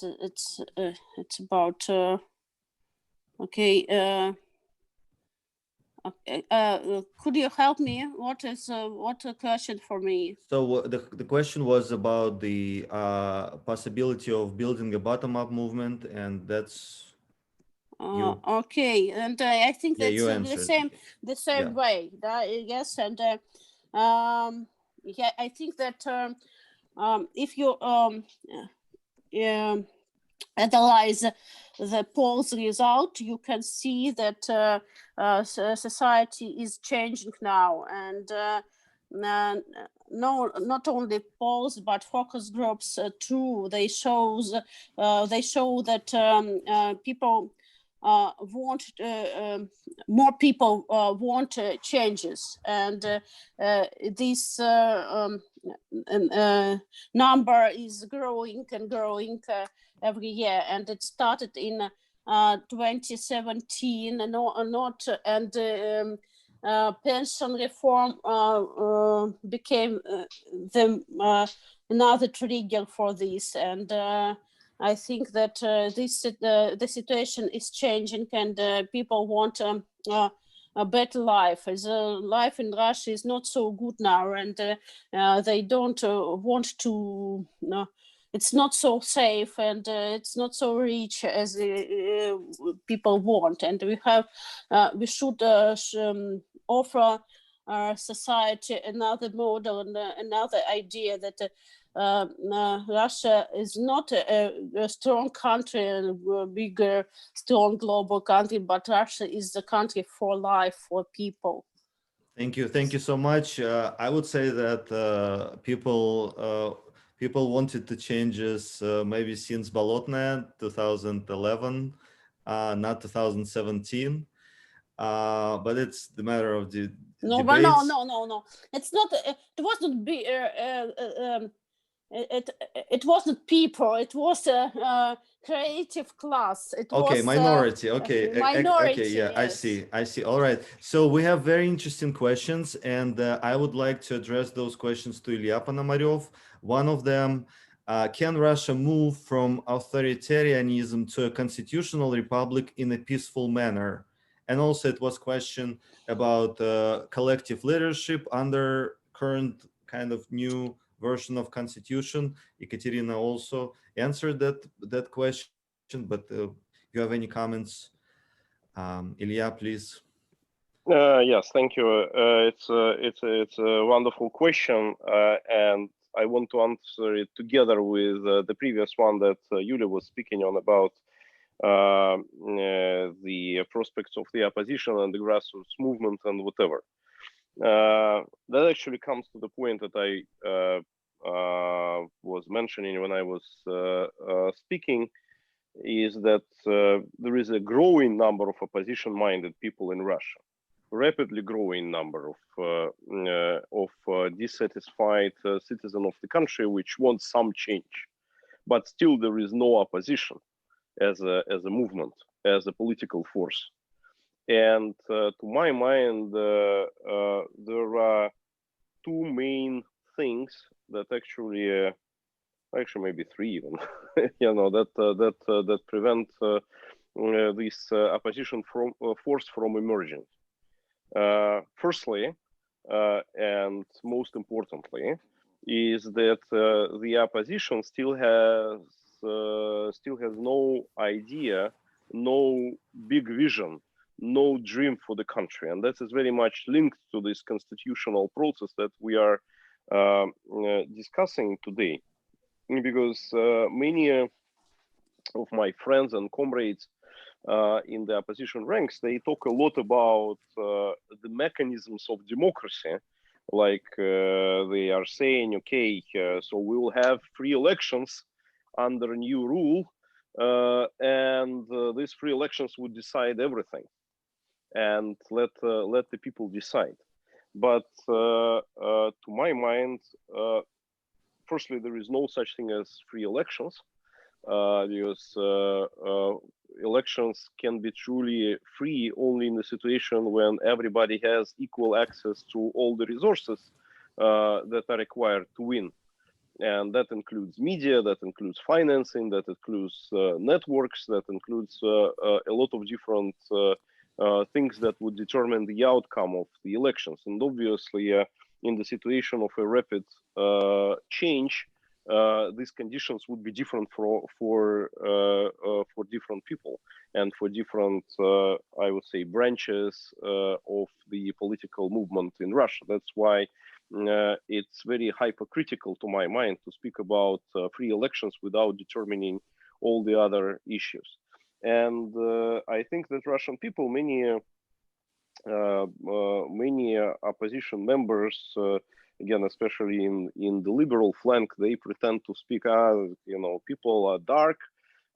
it's about okay. Could you help me? What a question for me? So the question was about the possibility of building a bottom-up movement, and that's you. Okay, and I think Yeah, that's you the answered. same Yeah. way. Yes, and yeah, I think that if you analyze the polls result, you can see that society is changing now, and no, not only polls but focus groups too. They show that people want more people want changes, and this number is growing and growing every year. And it started in 2017, and pension reform became the another trigger for this. And I think that the situation is changing, and people want a better life. As life in Russia is not so good now, and they don't want to. It's not so safe, and it's not so rich as people want. And we should offer our society another model and another idea that Russia is not a strong country, a bigger, strong global country, but Russia is the country for life, for people. Thank you so much. I would say that people wanted the changes maybe since Bolotnaya 2011, not 2017. But it's the matter of the No, but debates. no. It's not. It wasn't be. It wasn't people. It was a creative class. It Okay, was minority. Okay, minority. okay, yeah, Yes. I see. All right. So we have very interesting questions, and I would like to address those questions to Ilya Ponomaryov. One of them, can Russia move from authoritarianism to a constitutional republic in a peaceful manner? And also it was question about collective leadership under current kind of new version of constitution. Ekaterina also answered that question, but you have any comments Ilya, please. Yes, thank you. It's a wonderful question, and I want to answer it together with the previous one that Yulia was speaking on about the prospects of the opposition and the grassroots movement and whatever. That actually comes to the point that I was mentioning when I was speaking, is that there is a growing number of opposition-minded people in Russia, rapidly growing number of dissatisfied citizens of the country which want some change, but still there is no opposition as a movement, as a political force. And to my mind, there are two main things that actually maybe three even, that prevent this opposition force from emerging. Firstly, and most importantly, is that the opposition still has no idea, no big vision, no dream for the country, and that is very much linked to this constitutional process that we are discussing today. Because many of my friends and comrades in the opposition ranks, they talk a lot about the mechanisms of democracy, like they are saying, okay, so we will have free elections under a new rule, and these free elections would decide everything, and let the people decide. But to my mind, firstly, there is no such thing as free elections, because elections can be truly free only in a situation when everybody has equal access to all the resources that are required to win. And that includes media, that includes financing, that includes networks, that includes a lot of different things that would determine the outcome of the elections. And obviously, in the situation of a rapid change, these conditions would be different for different people and for different, I would say, branches of the political movement in Russia. That's why it's very hypocritical to my mind to speak about free elections without determining all the other issues. And I think that Russian people, many opposition members, again, especially in the liberal flank, they pretend to speak, people are dark,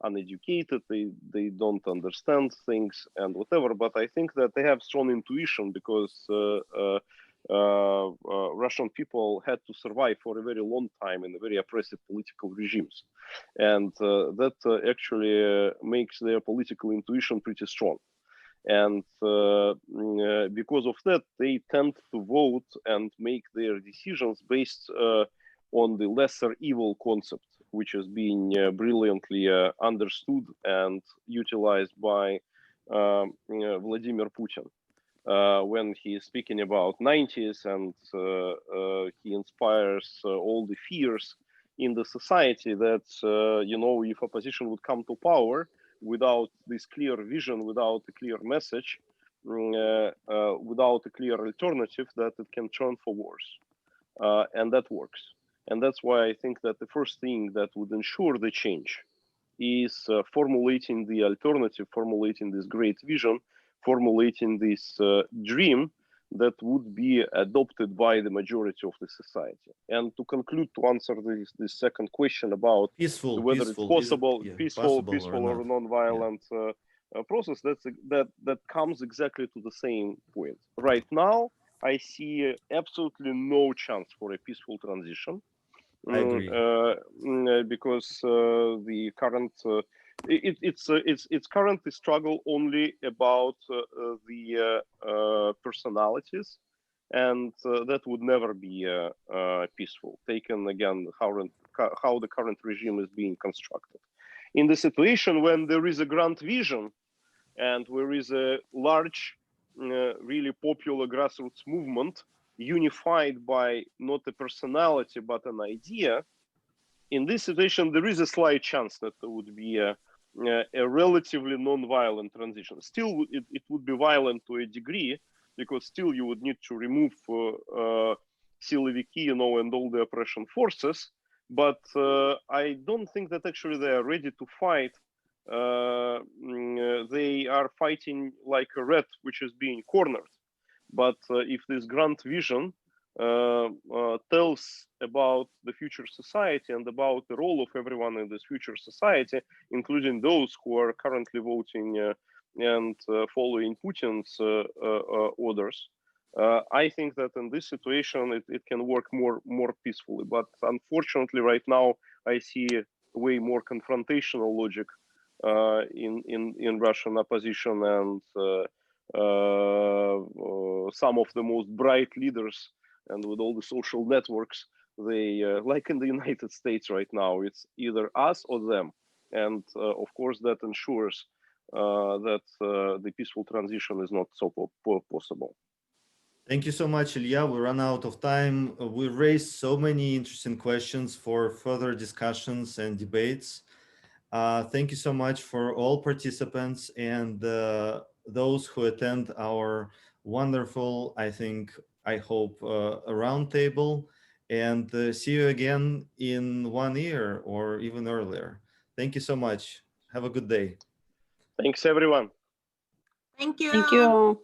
uneducated, they don't understand things and whatever. But I think that they have strong intuition, because Russian people had to survive for a very long time in very oppressive political regimes. And that actually makes their political intuition pretty strong. And because of that, they tend to vote and make their decisions based on the lesser evil concept, which is being brilliantly understood and utilized by Vladimir Putin. When he is speaking about 90s, and he inspires all the fears in the society that, if opposition would come to power without this clear vision, without a clear message, without a clear alternative, that it can turn for worse. And that works. And that's why I think that the first thing that would ensure the change is formulating the alternative, formulating this great vision, formulating this dream that would be adopted by the majority of the society. And to conclude, to answer this second question about whether it's possible, peaceful or non-violent process, that comes exactly to the same point. Right now, I see absolutely no chance for a peaceful transition. I agree. Because the current it's currently struggle only about the personalities, and that would never be peaceful. Taken again how the current regime is being constructed. In the situation when there is a grand vision and there is a large, really popular grassroots movement unified by not a personality but an idea, in this situation there is a slight chance that there would be a a relatively non-violent transition. Still, it would be violent to a degree, because still you would need to remove Siloviki, and all the oppression forces. But I don't think that actually they are ready to fight. They are fighting like a rat which is being cornered. But if this grand vision tells about the future society and about the role of everyone in this future society, including those who are currently voting and following Putin's orders, I think that in this situation it can work more peacefully. But unfortunately, right now I see way more confrontational logic in Russian opposition, and some of the most bright leaders, and with all the social networks, they like in the United States right now, it's either us or them, and of course that ensures that the peaceful transition is not so possible. Thank you so much, Ilya. We run out of time. We raised so many interesting questions for further discussions and debates. Thank you so much for all participants and those who attend our wonderful, I hope, a roundtable. And see you again in 1 year or even earlier. Thank you so much. Have a good day. Thanks, everyone. Thank you. Thank you.